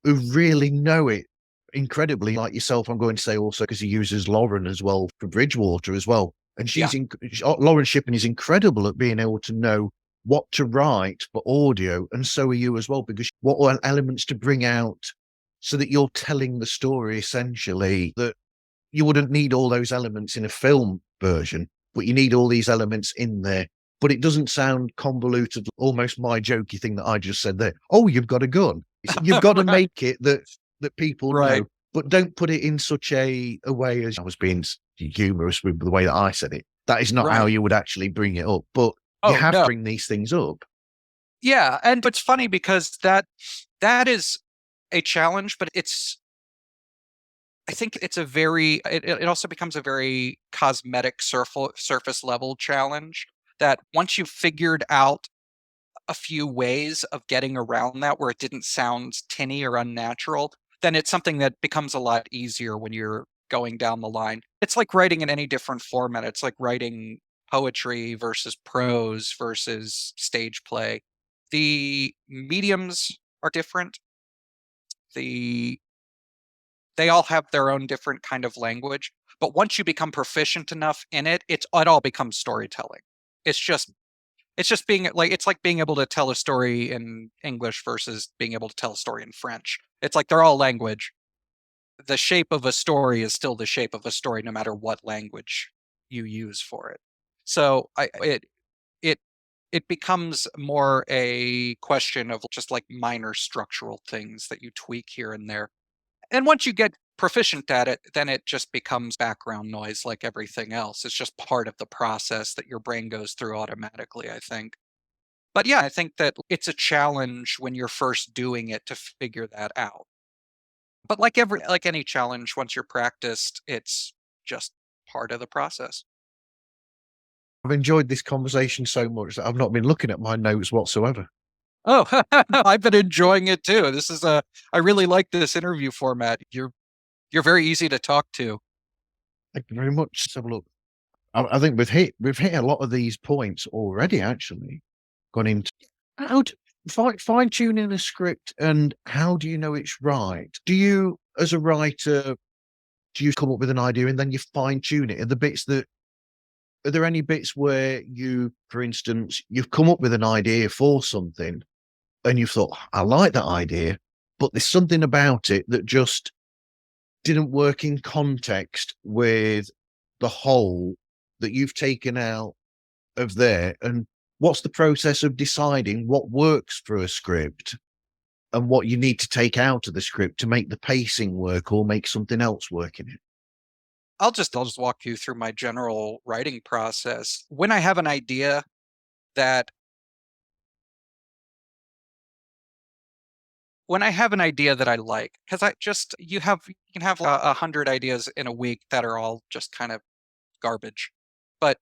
really know it incredibly, like yourself. I'm going to say also because he uses Lauren as well for Bridgewater as well, and Yeah. Lauren Shippen is incredible at being able to know what to write for audio, and so are you as well, because what elements to bring out so that you're telling the story essentially that you wouldn't need all those elements in a film version, but you need all these elements in there. But it doesn't sound convoluted, almost my jokey thing that I just said there. Oh, you've got a gun. You've got to Right. make it that people Right. know, but don't put it in such a way as I was being humorous with the way that I said it. That is not how Right. you would actually bring it up, but you Oh, have to no. bring these things up. Yeah, and it's funny because that is a challenge, but I think it's a very it also becomes a very cosmetic surface level challenge that once you've figured out a few ways of getting around that where it didn't sound tinny or unnatural, then it's something that becomes a lot easier when you're going down the line. It's like writing in any different format. It's like writing poetry versus prose versus stage play. The mediums are different. The They all have their own different kind of language. But once you become proficient enough in it, it all becomes storytelling. It's just being like, it's like being able to tell a story in English versus being able to tell a story in French. It's like they're all language. The shape of a story is still the shape of a story, no matter what language you use for it. So it it becomes more a question of just like minor structural things that you tweak here and there. And once you get proficient at it, then it just becomes background noise like everything else. It's just part of the process that your brain goes through automatically, I think. But yeah, I think that it's a challenge when you're first doing it to figure that out. But like any challenge, once you're practiced, it's just part of the process. I've enjoyed this conversation so much that I've not been looking at my notes whatsoever. Oh, I've been enjoying it too. I really like this interview format. You're very easy to talk to. Thank you very much. Let's have a look. I think we've hit a lot of these points already. Actually, gone into how to fine tuning a script and how do you know it's right? Do you, as a writer, do you come up with an idea and then you fine tune it? Are there any bits where you, for instance, you've come up with an idea for something and you've thought, I like that idea, but there's something about it that just didn't work in context with the whole that you've taken out of there? And what's the process of deciding what works for a script and what you need to take out of the script to make the pacing work or make something else work in it? I'll just walk you through my general writing process. When I have an idea that I like, because you can have 100 ideas in a week that are all just kind of garbage. But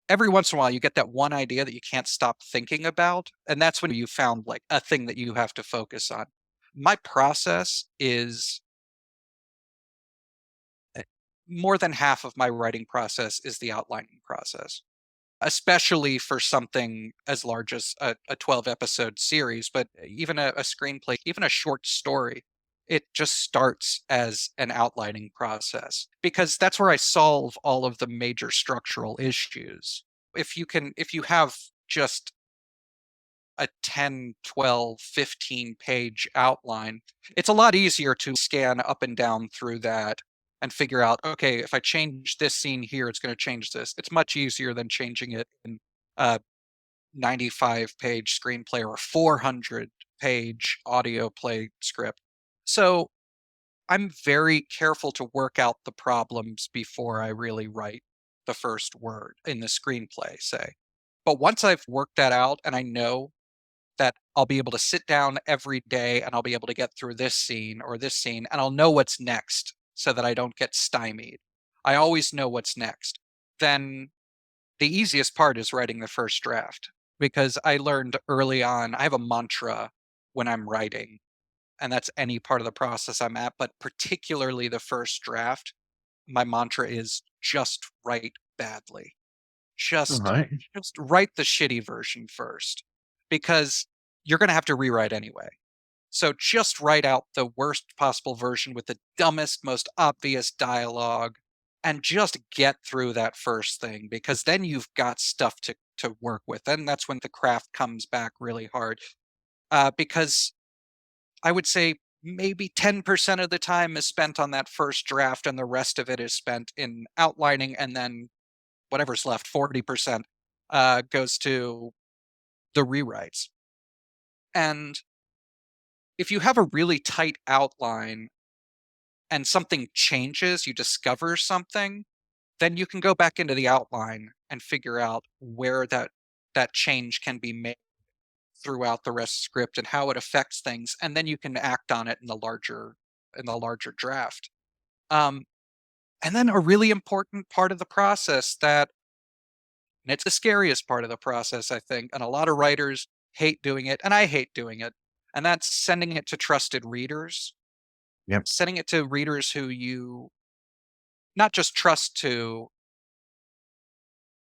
every once in a while, you get that one idea that you can't stop thinking about, and that's when you found like a thing that you have to focus on. My process is eh, more than half of my writing process is the outlining process, especially for something as large as a 12 episode series, but even a screenplay, even a short story. It just starts as an outlining process because that's where I solve all of the major structural issues. If you have just a 10, 12, 15 page outline, it's a lot easier to scan up and down through that and figure out, okay, if I change this scene here, it's going to change this. It's much easier than changing it in a 95 page screenplay or a 400 page audio play script. So I'm very careful to work out the problems before I really write the first word in the screenplay, say. But once I've worked that out and I know that I'll be able to sit down every day and I'll be able to get through this scene or this scene and I'll know what's next so that I don't get stymied. I always know what's next. Then the easiest part is writing the first draft because I learned early on, I have a mantra when I'm writing, and that's any part of the process I'm at, but particularly the first draft. My mantra is just write badly. All Just right. just write the shitty version first because you're going to have to rewrite anyway. So just write out the worst possible version with the dumbest, most obvious dialogue and just get through that first thing because then you've got stuff to work with. And that's when the craft comes back really hard. Because I would say maybe 10% of the time is spent on that first draft and the rest of it is spent in outlining, and then whatever's left, 40%, goes to the rewrites. And if you have a really tight outline and something changes, you discover something, then you can go back into the outline and figure out where that change can be made throughout the rest of the script and how it affects things, and then you can act on it in the larger draft. Um, and then a really important part of the process and it's the scariest part of the process, I think, and a lot of writers hate doing it, and I hate doing it, and that's sending it to trusted readers, Yep. sending it to readers who you not just trust to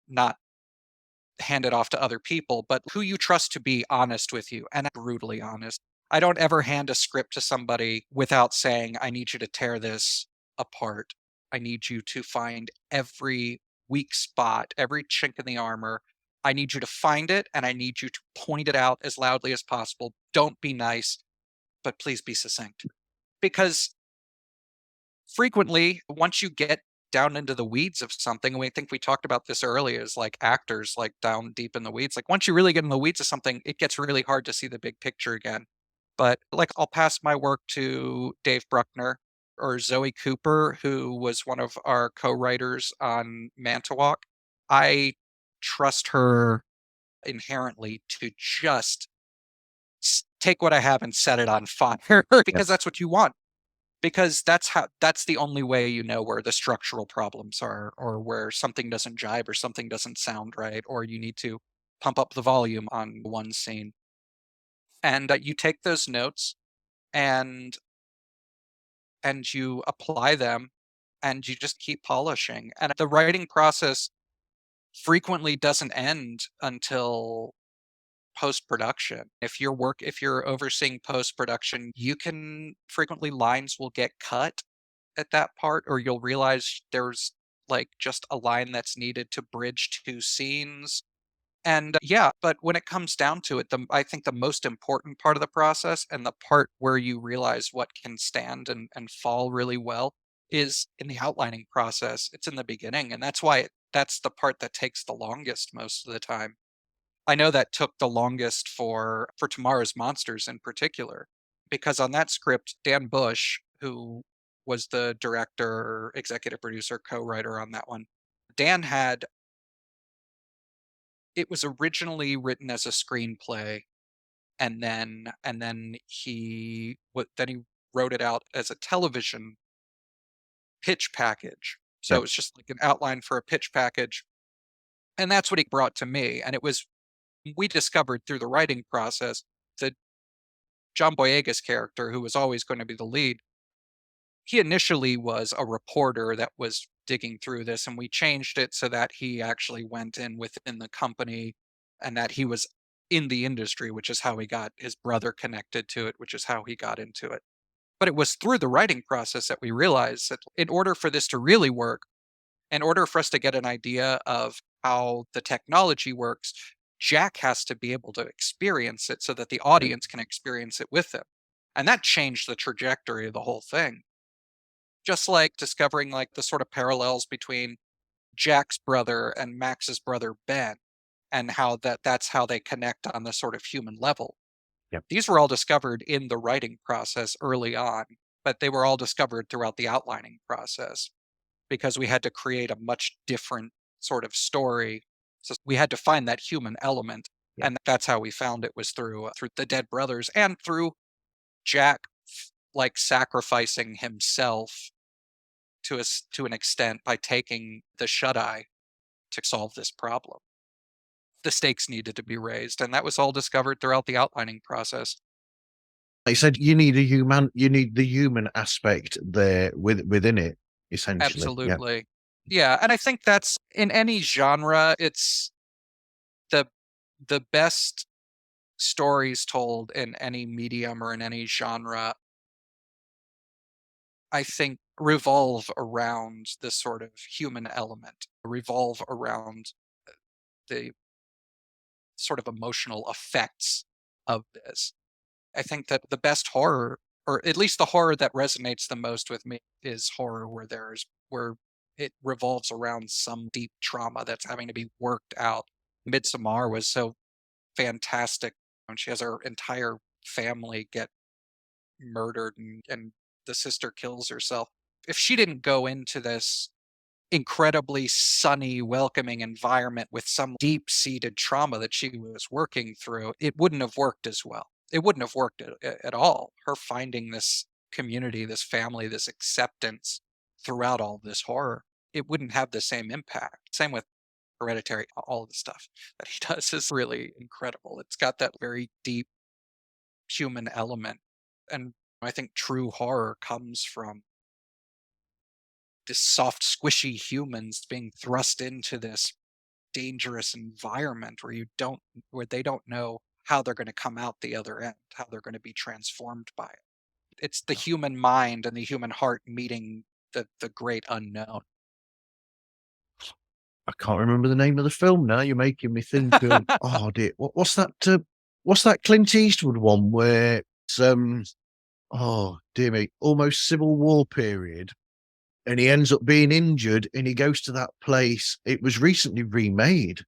not hand it off to other people, but who you trust to be honest with you and brutally honest. I don't ever hand a script to somebody without saying, I need you to tear this apart. I need you to find every weak spot, every chink in the armor. I need you to find it and I need you to point it out as loudly as possible. Don't be nice, but please be succinct. Because frequently, once you get down into the weeds of something, and we think we talked about this earlier, is like actors, like down deep in the weeds. Like once you really get in the weeds of something, it gets really hard to see the big picture again. But like I'll pass my work to Dave Bruckner or Zoe Cooper, who was one of our co-writers on Mantiwalk. I trust her inherently to just take what I have and set it on fire because that's what you want, because that's the only way you know where the structural problems are, or where something doesn't jibe or something doesn't sound right, or you need to pump up the volume on one scene. And you take those notes and you apply them and you just keep polishing. And the writing process frequently doesn't end until post production. If you're overseeing post production, you can frequently lines will get cut at that part, or you'll realize there's like just a line that's needed to bridge two scenes. And yeah, but when it comes down to it, I think the most important part of the process, and the part where you realize what can stand and fall really well, is in the outlining process. It's in the beginning. And that's the part that takes the longest most of the time. I know that took the longest for Tomorrow's Monsters in particular, because on that script, Dan Bush, who was the director, executive producer, co-writer on that one, Dan had it was originally written as a screenplay, and then he wrote it out as a television pitch package. So Yeah. it was just like an outline for a pitch package, and that's what he brought to me. And it was we discovered through the writing process that John Boyega's character, who was always going to be the lead, he initially was a reporter that was digging through this, and we changed it so that he actually went in within the company and that he was in the industry, which is how he got his brother connected to it, which is how he got into it. But it was through the writing process that we realized that in order for this to really work, in order for us to get an idea of how the technology works, Jack has to be able to experience it so that the audience can experience it with him. And that changed the trajectory of the whole thing. Just like discovering like the sort of parallels between Jack's brother and Max's brother Ben, and how that's how they connect on the sort of human level. Yeah. These were all discovered in the writing process early on, but they were all discovered throughout the outlining process, because we had to create a much different sort of story. So we had to find that human element, Yeah. and that's how we found it, was through the dead brothers and through Jack like sacrificing himself to an extent by taking the shut eye to solve this problem. The stakes needed to be raised, and that was all discovered throughout the outlining process. Like you said, you need the human aspect there within it, essentially. Yeah. Absolutely. Yeah, and I think that's in any genre, it's the best stories told in any medium or in any genre, I think revolve around this sort of human element, revolve around the sort of emotional effects of this. I think that the best horror, or at least the horror that resonates the most with me, is horror where it revolves around some deep trauma that's having to be worked out. Midsommar was so fantastic when she has her entire family get murdered, and the sister kills herself. If she didn't go into this incredibly sunny, welcoming environment with some deep seated trauma that she was working through, it wouldn't have worked as well. It wouldn't have worked at all. Her finding this community, this family, this acceptance throughout all this horror, it wouldn't have the same impact. Same with Hereditary. All of the stuff that he does is really incredible. It's got that very deep human element. And I think true horror comes from this soft, squishy humans being thrust into this dangerous environment where they don't know how they're going to come out the other end, how they're going to be transformed by it. It's the human mind and the human heart meeting the great unknown. I can't remember the name of the film now. You're making me think of, oh dear, what's that Clint Eastwood one where it's, oh dear me, almost Civil War period, and he ends up being injured and he goes to that place. It was recently remade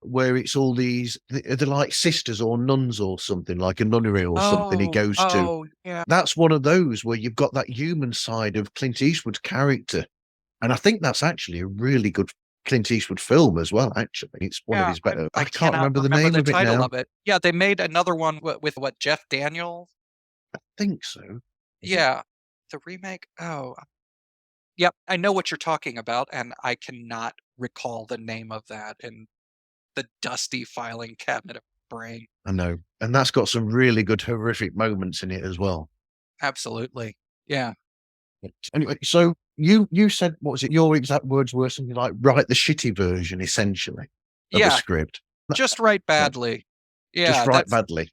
where it's all these, they're like sisters or nuns or something, like a nunnery or something he Oh, goes to. oh, yeah, That's one of those where you've got that human side of Clint Eastwood's character. And I think that's actually a really good Clint Eastwood film as well, actually. It's one of yeah. his I, better. I I can't cannot remember the remember name the of it title now. of it. Yeah, they made another one with what, Jeff Daniels? I think so. Is it? Yeah, the remake. Oh, yep. I know what you're talking about, and I cannot recall the name of that in the dusty filing cabinet of my brain. I know. And that's got some really good horrific moments in it as well. Absolutely. Yeah. But anyway, so you said, what was it? Your exact words were something like write the shitty version, essentially, of a Yeah, script. just write Yeah, badly. just Yeah, write that's badly.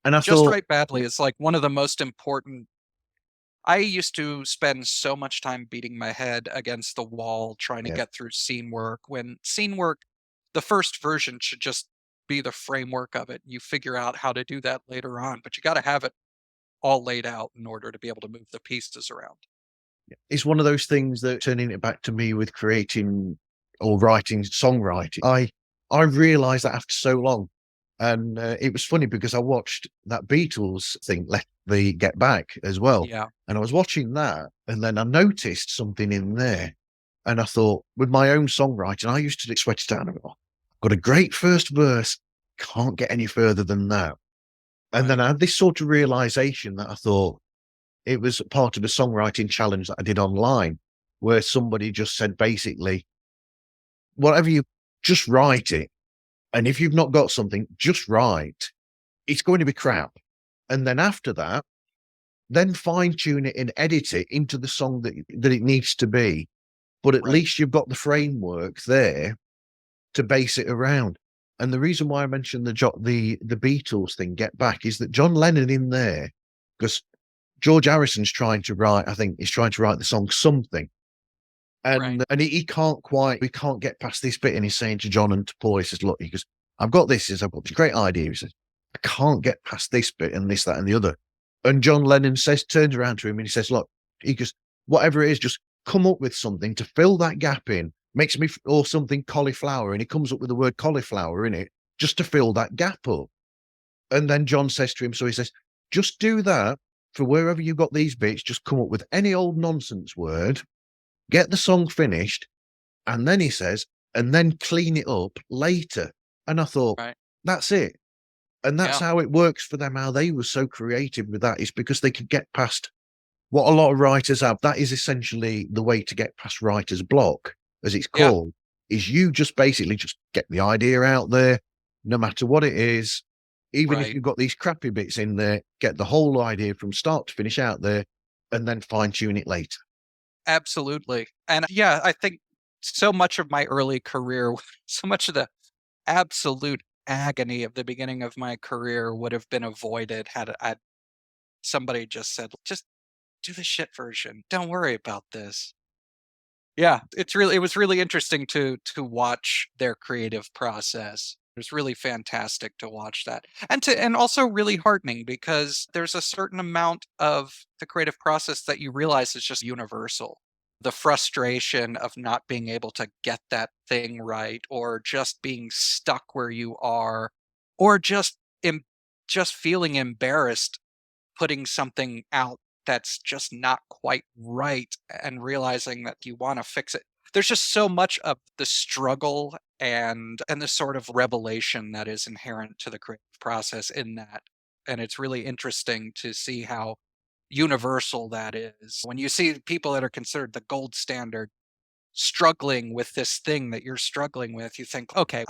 And I just thought, write badly is like one of the most important. I used to spend so much time beating my head against the wall trying to yeah, get through scene work when scene work, the first version should just be the framework of it. You figure out how to do that later on, but you got to have it all laid out in order to be able to move the pieces around. it's one of those things that turning it back to me with creating or writing songwriting. I realized that after so long. And it was funny because I watched that Beatles thing, Let the Get Back as well. Yeah, And I was watching that and then I noticed something in there. And I thought, with my own songwriting, I used to sweat it down. I've got a great first verse, can't get any further than that. And then right. I had this sort of realization that I thought it was part of a songwriting challenge that I did online, where somebody just said basically, whatever you just write it. And if you've not got something, just write. It's going to be crap. And then after that, then fine tune it and edit it into the song that it needs to be. But at Right. least you've got the framework there to base it around. And the reason why I mentioned the Beatles thing, Get Back, is that John Lennon in there, because George Harrison's trying to write, I think he's trying to write the song Something. Right. And he can't quite, we can't get past this bit. And he's saying to John and to Paul, he says, look, he goes, I've got this, I've got this great idea. He says, I can't get past this bit and this, that, and the other. And John Lennon turns around to him and he says, look, he goes, whatever it is, just come up with something to fill that gap in. Makes me, or something cauliflower. And he comes up with the word cauliflower in it just to fill that gap up. And then John says to him, so he says, just do that for wherever you got these bits, just come up with any old nonsense word, get the song finished, and then he says, and then clean it up later. And I thought, Right. that's it. And that's Yeah. how it works for them, how they were so creative with that, is because they could get past what a lot of writers have. That is essentially the way to get past writer's block, as it's Yeah. called, is you just basically just get the idea out there, no matter what it is. Even if Right. you've got these crappy bits in there, get the whole idea from start to finish out there and then fine tune it later. Absolutely. And yeah, I think so much of my early career, so much of the absolute agony of the beginning of my career would have been avoided had somebody just said, just do the shit version. Don't worry about this. Yeah, it was really interesting to watch their creative process. It was really fantastic to watch that. And also really heartening because there's a certain amount of the creative process that you realize is just universal. The frustration of not being able to get that thing right or just being stuck where you are or just feeling embarrassed putting something out that's just not quite right and realizing that you want to fix it. There's just so much of the struggle and the sort of revelation that is inherent to the creative process in that. And it's really interesting to see how universal that is. When you see people that are considered the gold standard struggling with this thing that you're struggling with, you think, okay,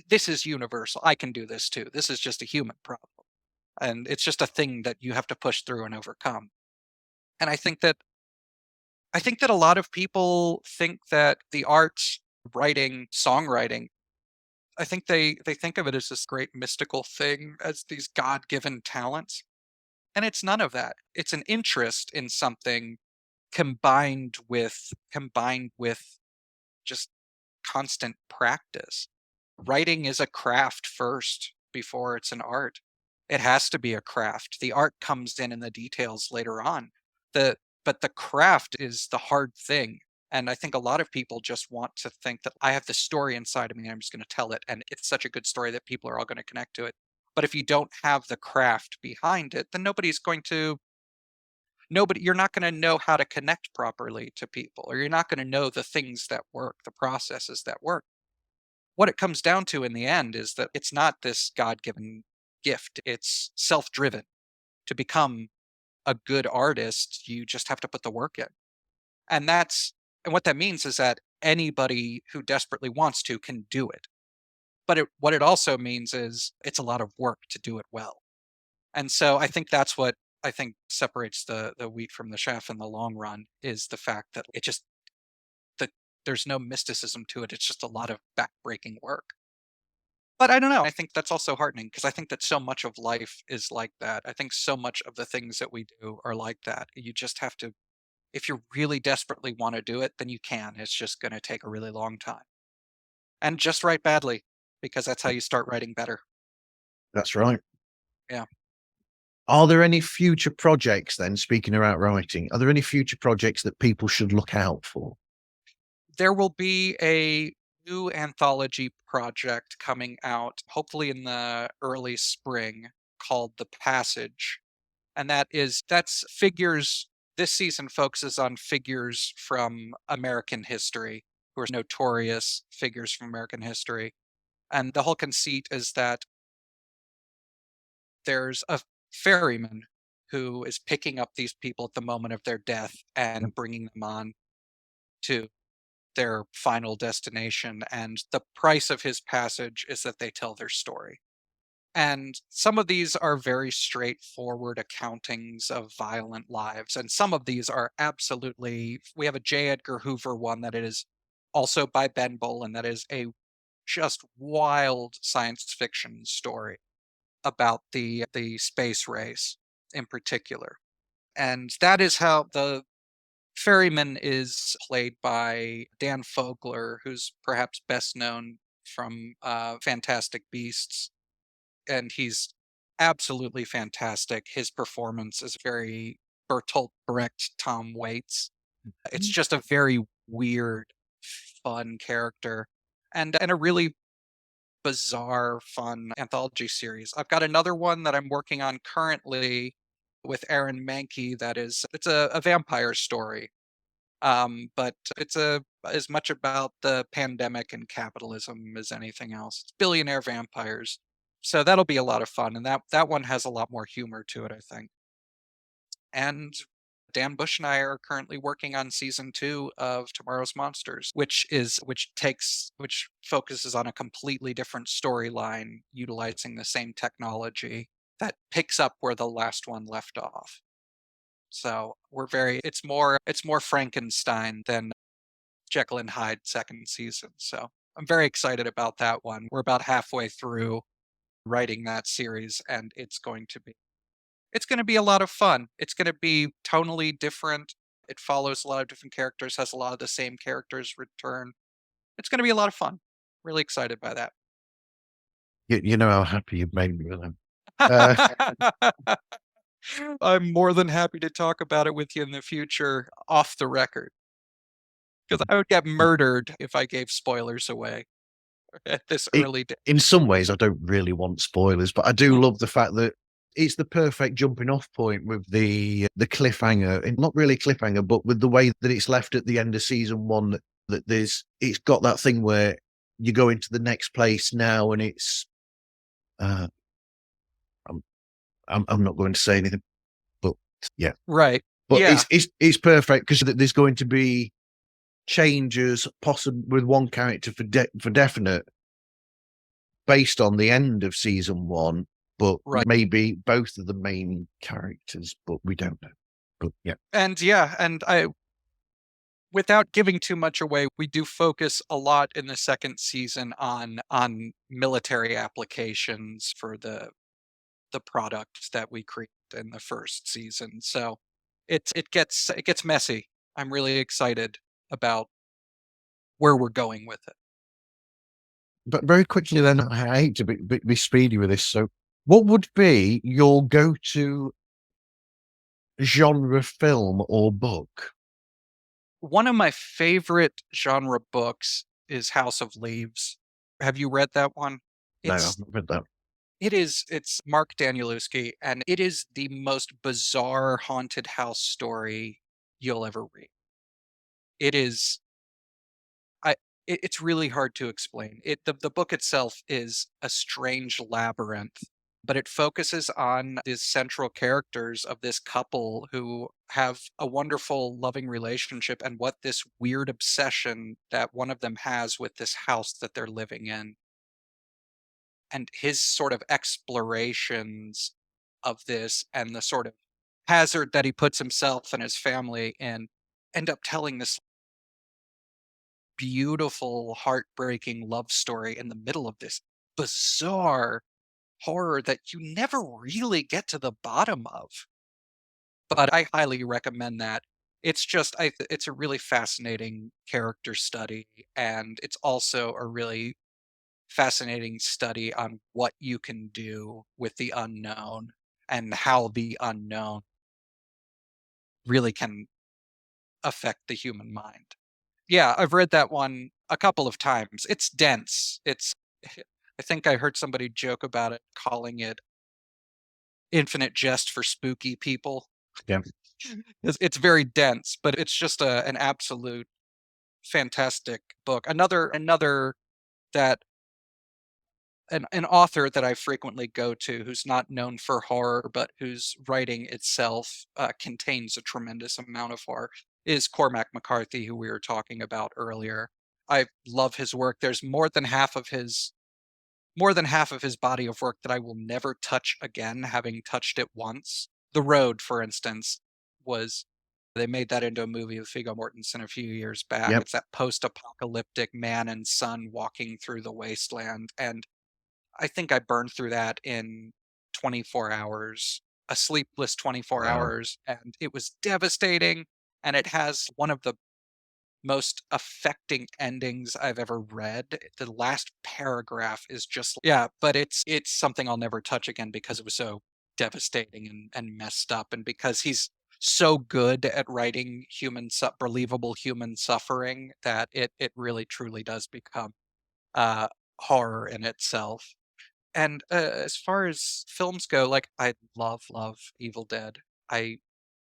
this is universal. I can do this too. This is just a human problem. And it's just a thing that you have to push through and overcome. And I think that a lot of people think that the arts, writing, songwriting I think they think of it as this great mystical thing, as these God-given talents, and it's none of that. It's an interest in something combined with just constant practice. Writing is a craft first before it's an art. It has to be a craft. The art comes in the details later on. The but the craft is the hard thing. And I think a lot of people just want to think that I have the story inside of me, I'm just going to tell it, and it's such a good story that people are all going to connect to it. But if you don't have the craft behind it, then you're not going to know how to connect properly to people, or you're not going to know the things that work, the processes that work. What it comes down to in the end is that it's not this God-given gift, it's self-driven. To become a good artist, you just have to put the work in. And what that means is that anybody who desperately wants to can do it. But what it also means is it's a lot of work to do it well. And so I think that's what I think separates the wheat from the chaff in the long run, is the fact that the there's no mysticism to it. It's just a lot of backbreaking work. But I don't know. I think that's also heartening, because I think that so much of life is like that. I think so much of the things that we do are like that. You just have to, if you really desperately want to do it, then you can. It's just going to take a really long time. And just write badly, because that's how you start writing better. That's right. Yeah. Are there any future projects then, speaking about writing, are there any future projects that people should look out for? There will be a new anthology project coming out, hopefully in the early spring, called The Passage. And that's figures. This season focuses on figures from American history, who are notorious figures from American history. And the whole conceit is that there's a ferryman who is picking up these people at the moment of their death and bringing them on to their final destination. And the price of his passage is that they tell their story. And some of these are very straightforward accountings of violent lives. And some of these are absolutely, we have a J. Edgar Hoover one that is also by Ben Bolin, that is a just wild science fiction story about the space race in particular. And that is how the ferryman is played by Dan Fogler, who's perhaps best known from Fantastic Beasts, and he's absolutely fantastic. His performance is very Bertolt Brecht, Tom Waits. It's just a very weird, fun character, and a really bizarre, fun anthology series. I've got another one that I'm working on currently with Aaron Mahnke. It's a vampire story, but it's as much about the pandemic and capitalism as anything else. It's billionaire vampires. So that'll be a lot of fun, and that one has a lot more humor to it, I think. And Dan Bush and I are currently working on season 2 of Tomorrow's Monsters, which focuses on a completely different storyline, utilizing the same technology that picks up where the last one left off. So it's more Frankenstein than Jekyll and Hyde second season. So I'm very excited about that one. We're about halfway through writing that series, and it's going to be a lot of fun. It's going to be tonally different. It follows a lot of different characters, has a lot of the same characters return. It's going to be a lot of fun. Really excited by that. You know how happy you've made me with them. Uh, I'm more than happy to talk about it with you in the future off the record, because I would get murdered if I gave spoilers away at this it, early day. in some ways, I don't really want spoilers, but I do love the fact that it's the perfect jumping off point with the cliffhanger, and not really cliffhanger, but with the way that it's left at the end of season 1. That it's got that thing where you go into the next place now, and it's uh, I'm not going to say anything, but yeah, Right. but Yeah. it's perfect because there's going to be changes possible with one character for definite based on the end of season 1, but Right. maybe both of the main characters, but we don't know. But yeah, And without giving too much away, we do focus a lot in the second season on military applications for the product that we create in the first season. So it gets messy. I'm really excited about where we're going with it. But very quickly then, I hate to be speedy with this. So what would be your go-to genre film or book? One of my favorite genre books is House of Leaves. Have you read that one? No, I've It's not read that. it's Mark Danielewski, and it is the most bizarre haunted house story you'll ever read. It is I it's really hard to explain. The book itself is a strange labyrinth, but it focuses on these central characters of this couple who have a wonderful loving relationship and what this weird obsession that one of them has with this house that they're living in, and his sort of explorations of this and the sort of hazard that he puts himself and his family in end up telling this beautiful, heartbreaking love story in the middle of this bizarre horror that you never really get to the bottom of. But I highly recommend that. It's just it's a really fascinating character study, and it's also a really fascinating study on what you can do with the unknown and how the unknown really can affect the human mind. Yeah, I've read that one a couple of times. It's dense. It's I think I heard somebody joke about it, calling it infinite jest for spooky people. Yeah. It's very dense, but it's just an absolute fantastic book. Another that an author that I frequently go to who's not known for horror, but whose writing itself contains a tremendous amount of horror is Cormac McCarthy, who we were talking about earlier. I love his work. There's more than half of his body of work that I will never touch again, having touched it once. The Road, for instance, was they made that into a movie with Viggo Mortensen a few years back. Yep. It's that post-apocalyptic man and son walking through the wasteland, and I think I burned through that in 24 hours, a sleepless 24 Wow. hours, and it was devastating. And it has one of the most affecting endings I've ever read. The last paragraph is just yeah, but it's something I'll never touch again because it was so devastating and messed up, and because he's so good at writing believable human suffering that it really truly does become uh horror in itself. And, as far as films go, like, I love Evil Dead. I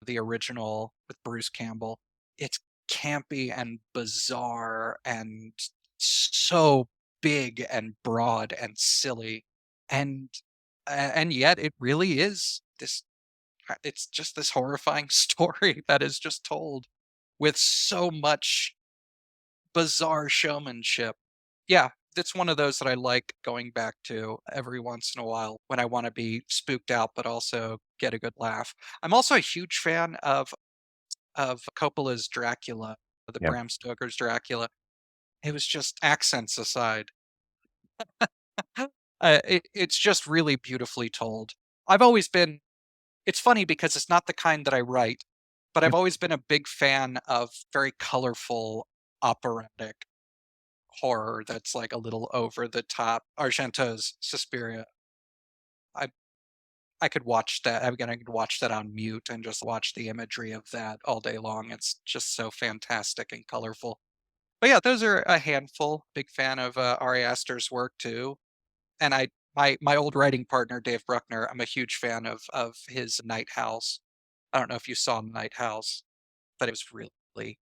the original with Bruce Campbell. It's campy and bizarre and so big and broad and silly, and and yet it really is it's just this horrifying story that is just told with so much bizarre showmanship. Yeah, it's one of those that I like going back to every once in a while when I wanna be spooked out, but also get a good laugh. I'm also a huge fan of Coppola's Dracula, the Yeah. Bram Stoker's Dracula. It was just accents aside. It's just really beautifully told. I've always been it's funny because it's not the kind that I write, but I've Yep. always been a big fan of very colorful operatic horror that's, like, a little over the top. Argento's Suspiria. I I could watch that again, I could watch that on mute and just watch the imagery of that all day long. It's just so fantastic and colorful. But yeah, those are a handful. Big fan of, Ari Aster's work too, and my old writing partner, Dave Bruckner, I'm a huge fan of his Night House. I don't know if you saw Night House, but it was really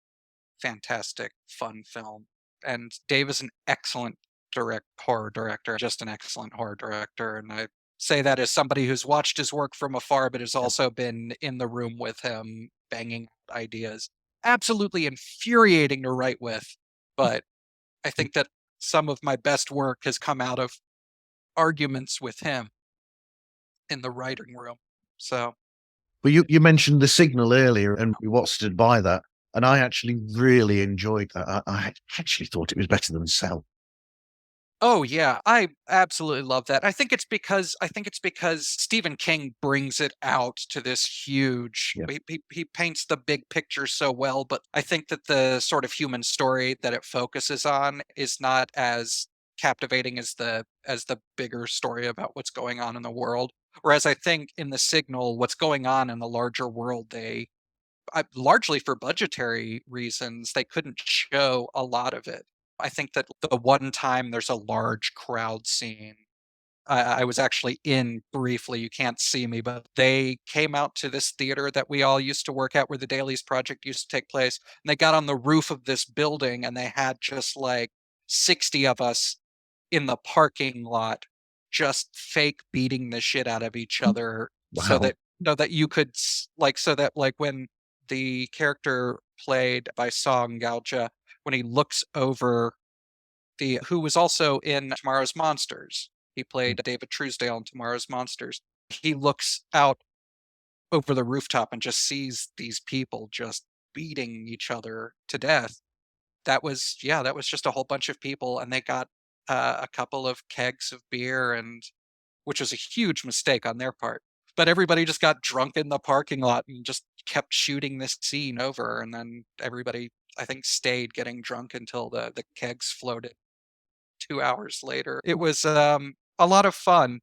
fantastic, fun film. And Dave is an excellent horror director, just an excellent horror director. And I say that as somebody who's watched his work from afar, but has Yep. also been in the room with him, banging out ideas. Absolutely infuriating to write with, but I think that some of my best work has come out of arguments with him in the writing room. So Well, you mentioned The Signal earlier, and we what stood by that. And I actually really enjoyed that. I actually thought it was better than Cell. Oh yeah, I absolutely love that. I think it's because Stephen King brings it out to this huge. Yeah. He paints the big picture so well, but I think that the sort of human story that it focuses on is not as captivating as the bigger story about what's going on in the world. Whereas I think in The Signal, what's going on in the larger world, largely for budgetary reasons, they couldn't show a lot of it. I think that the one time there's a large crowd scene, I was actually in briefly. You can't see me, but they came out to this theater that we all used to work at where the Dailies project used to take place. And they got on the roof of this building and they had just like 60 of us in the parking lot, just fake beating the shit out of each other Wow. so that you could so that like when the character played by Song Gauja, when he looks over the who was also in Tomorrow's Monsters. He played David Truesdale in Tomorrow's Monsters. He looks out over the rooftop and just sees these people just beating each other to death. That was just a whole bunch of people, and they got a couple of kegs of beer, and which was a huge mistake on their part. But everybody just got drunk in the parking lot and just kept shooting this scene over, and then everybody, I think, stayed getting drunk until the kegs floated 2 hours later. It was a lot of fun,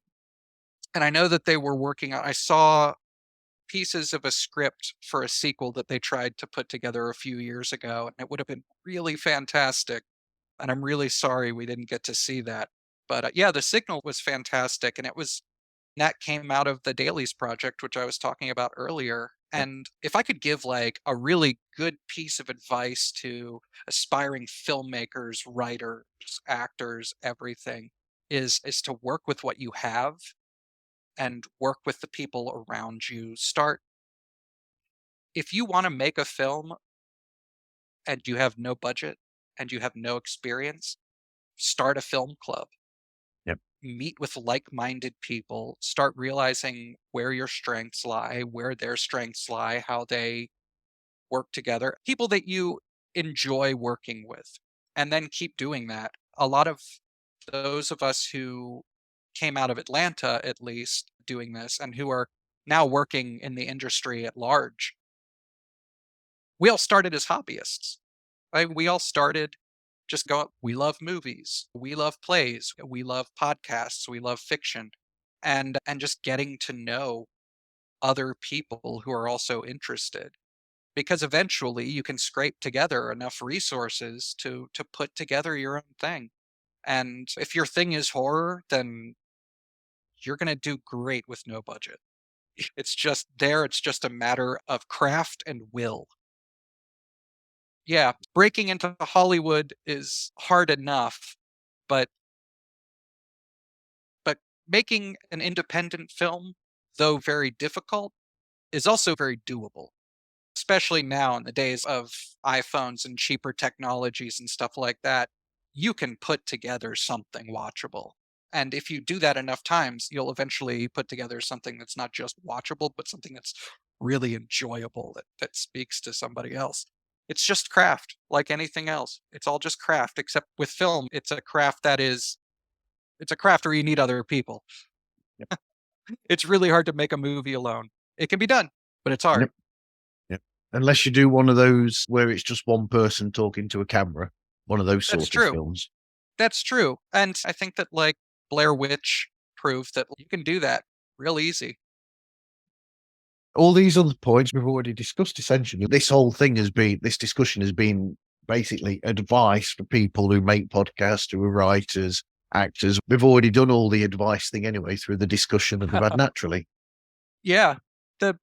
and I know that they were working on. I saw pieces of a script for a sequel that they tried to put together a few years ago, and it would have been really fantastic. And I'm really sorry we didn't get to see that. But yeah, The Signal was fantastic, and that came out of the Dailies project, which I was talking about earlier. And if I could give like a really good piece of advice to aspiring filmmakers, writers, actors, everything, is to work with what you have and work with the people around you. Start if you want to make a film and you have no budget and you have no experience, start a film club. Yep. Meet with like-minded people, start realizing where your strengths lie, where their strengths lie, how they work together, people that you enjoy working with, and then keep doing that. A lot of those of us who came out of Atlanta, at least, doing this, and who are now working in the industry at large, we all started as hobbyists. Right? We all started just going, we love movies, we love plays, we love podcasts, we love fiction, and just getting to know other people who are also interested. Because eventually you can scrape together enough resources to put together your own thing. And if your thing is horror, then you're going to do great with no budget. It's just a matter of craft and will. Yeah, breaking into Hollywood is hard enough, but but making an independent film, though very difficult, is also very doable, especially now in the days of iPhones and cheaper technologies and stuff like that. You can put together something watchable. And if you do that enough times, you'll eventually put together something that's not just watchable, but something that's really enjoyable that speaks to somebody else. It's just craft, like anything else. It's all just craft, except with film, it's a craft where you need other people. Yep. It's really hard to make a movie alone. It can be done, but it's hard. Yep. Yep. Unless you do one of those where it's just one person talking to a camera, one of those That's sort of true. films. That's true. And I think that like Blair Witch proved that you can do that real easy. All these other points we've already discussed essentially. This discussion has been basically advice for people who make podcasts, who are writers, actors. We've already done all the advice thing anyway through the discussion that we've had naturally. Yeah. The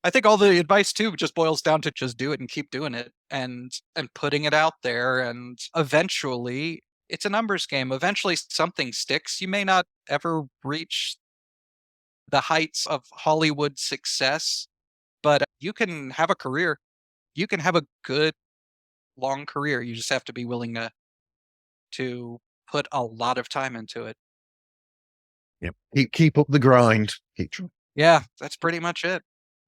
I think all the advice too just boils down to just do it and keep doing it and putting it out there, and eventually it's a numbers game. Eventually something sticks. You may not ever reach the heights of Hollywood success, but you can have a career. You can have a good long career. You just have to be willing to put a lot of time into it. Yep. Keep up the grind. Keep trying. Yeah, that's pretty much it.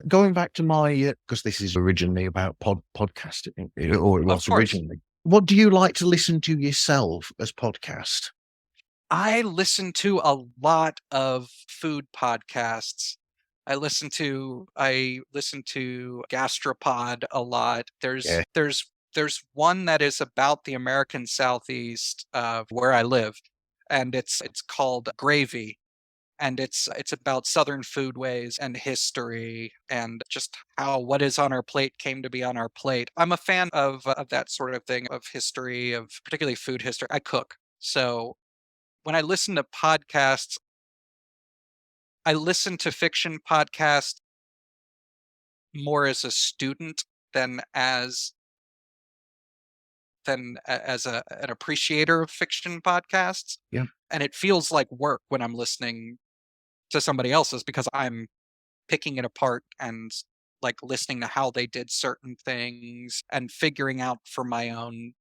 Going back to my, because this is originally about podcasting, or it Of was course. originally. What do you like to listen to yourself as podcast? I listen to a lot of food podcasts. I listen to Gastropod a lot. Yeah. There's one that is about the American Southeast of where I live, and it's called Gravy, and it's about Southern foodways and history and just how what is on our plate came to be on our plate. I'm a fan of that sort of thing, of history, of particularly food history. I cook, so when I listen to podcasts, I listen to fiction podcasts more as a student than as an appreciator of fiction podcasts. Yeah. And it feels like work when I'm listening to somebody else's because I'm picking it apart and like listening to how they did certain things and figuring out for my own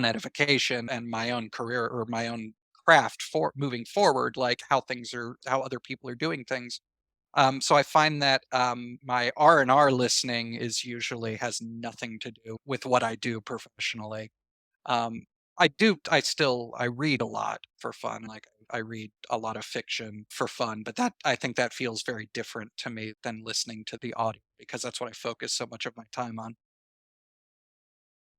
edification and my own career or my own craft for moving forward, like how other people are doing things. So I find that my R&R listening is usually has nothing to do with what I do professionally. um, I read a lot for fun. Like I read a lot of fiction for fun, but I think that feels very different to me than listening to the audio because that's what I focus so much of my time on.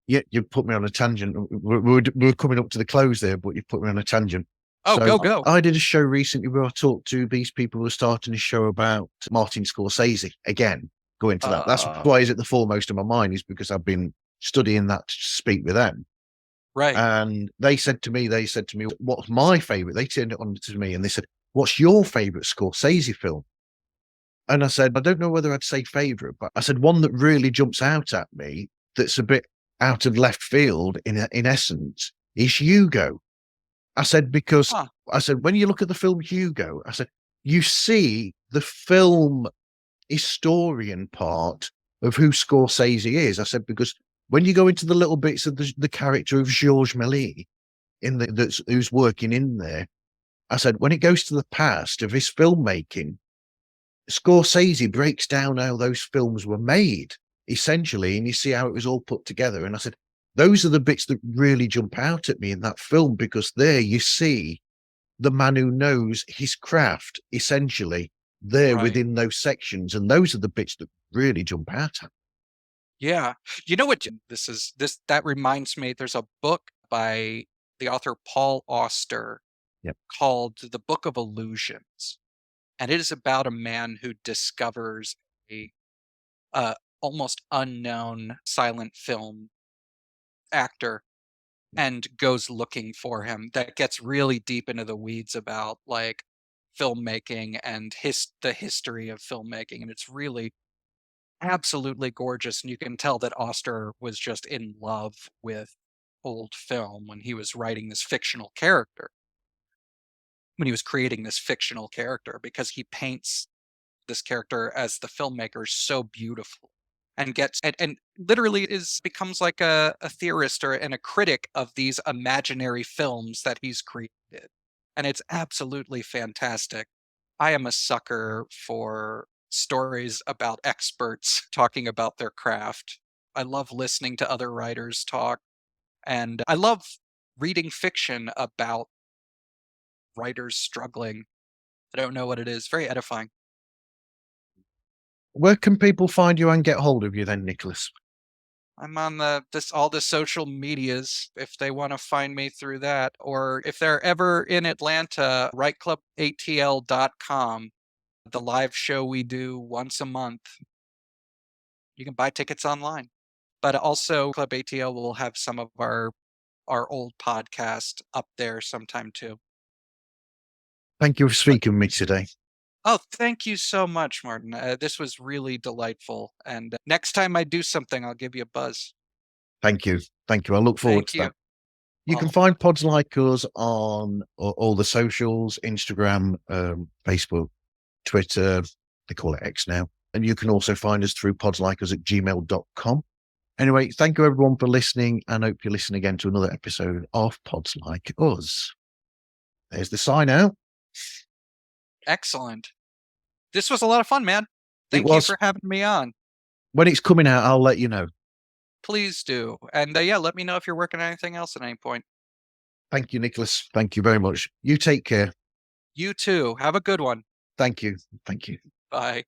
Yeah, you put me on a tangent. We're coming up to the close there, but you put me on a tangent. Oh, So go. I did a show recently where I talked to these people who are starting a show about Martin Scorsese. Again, go into that. That's why is it the foremost of my mind, is because I've been studying that to speak with them. Right. And they said to me, what's my favorite? They turned it on to me and they said, what's your favorite Scorsese film? And I said, I don't know whether I'd say favorite, but I said one that really jumps out at me that's a bit out of left field in essence is Hugo. I said, because Huh. I said, when you look at the film Hugo, I said, you see the film historian part of who Scorsese is. I said, because when you go into the little bits of the character of Georges Méliès who's working in there, I said, when it goes to the past of his filmmaking, Scorsese breaks down how those films were made, essentially, and you see how it was all put together. And I said, those are the bits that really jump out at me in that film, because there you see the man who knows his craft, essentially, there Right. within those sections. And those are the bits that really jump out at me. Yeah. You know what? That reminds me. There's a book by the author Paul Auster Yep. called The Book of Illusions, and it is about a man who discovers a almost unknown silent film actor and goes looking for him. That gets really deep into the weeds about like filmmaking and the history of filmmaking, and it's really absolutely gorgeous. And you can tell that Auster was just in love with old film when he was writing this fictional character, when he was creating this fictional character, because he paints this character as the filmmaker so beautiful and and literally is becomes like a theorist and a critic of these imaginary films that he's created. And it's absolutely fantastic. I am a sucker for stories about experts talking about their craft. I love listening to other writers talk, and I love reading fiction about writers struggling. I don't know what it is. Very edifying. Where can people find you and get hold of you then, Nicholas? I'm on all the social medias if they want to find me through that. Or if they're ever in Atlanta, writeclubatl.com, the live show we do once a month. You can buy tickets online. But also Club ATL will have some of our old podcast up there sometime too. Thank you for But speaking with me today. oh, thank you so much, Martin. This was really delightful. And next time I do something, I'll give you a buzz. Thank you. Thank you. I look forward Thank to you. that. You can Well, find pods like us on all the socials, Instagram, Facebook, Twitter, they call it X now. And you can also find us through podslikeus at gmail.com. Anyway, thank you everyone for listening, and hope you listen again to another episode of Pods Like Us. There's the sign out. excellent. This was a lot of fun, man. Thank you for having me on. When it's coming out, I'll let you know. Please do. And yeah, let me know if you're working on anything else at any point. Thank you, Nicholas. Thank you very much. You take care. You too. Have a good one. Thank you. Thank you. Bye.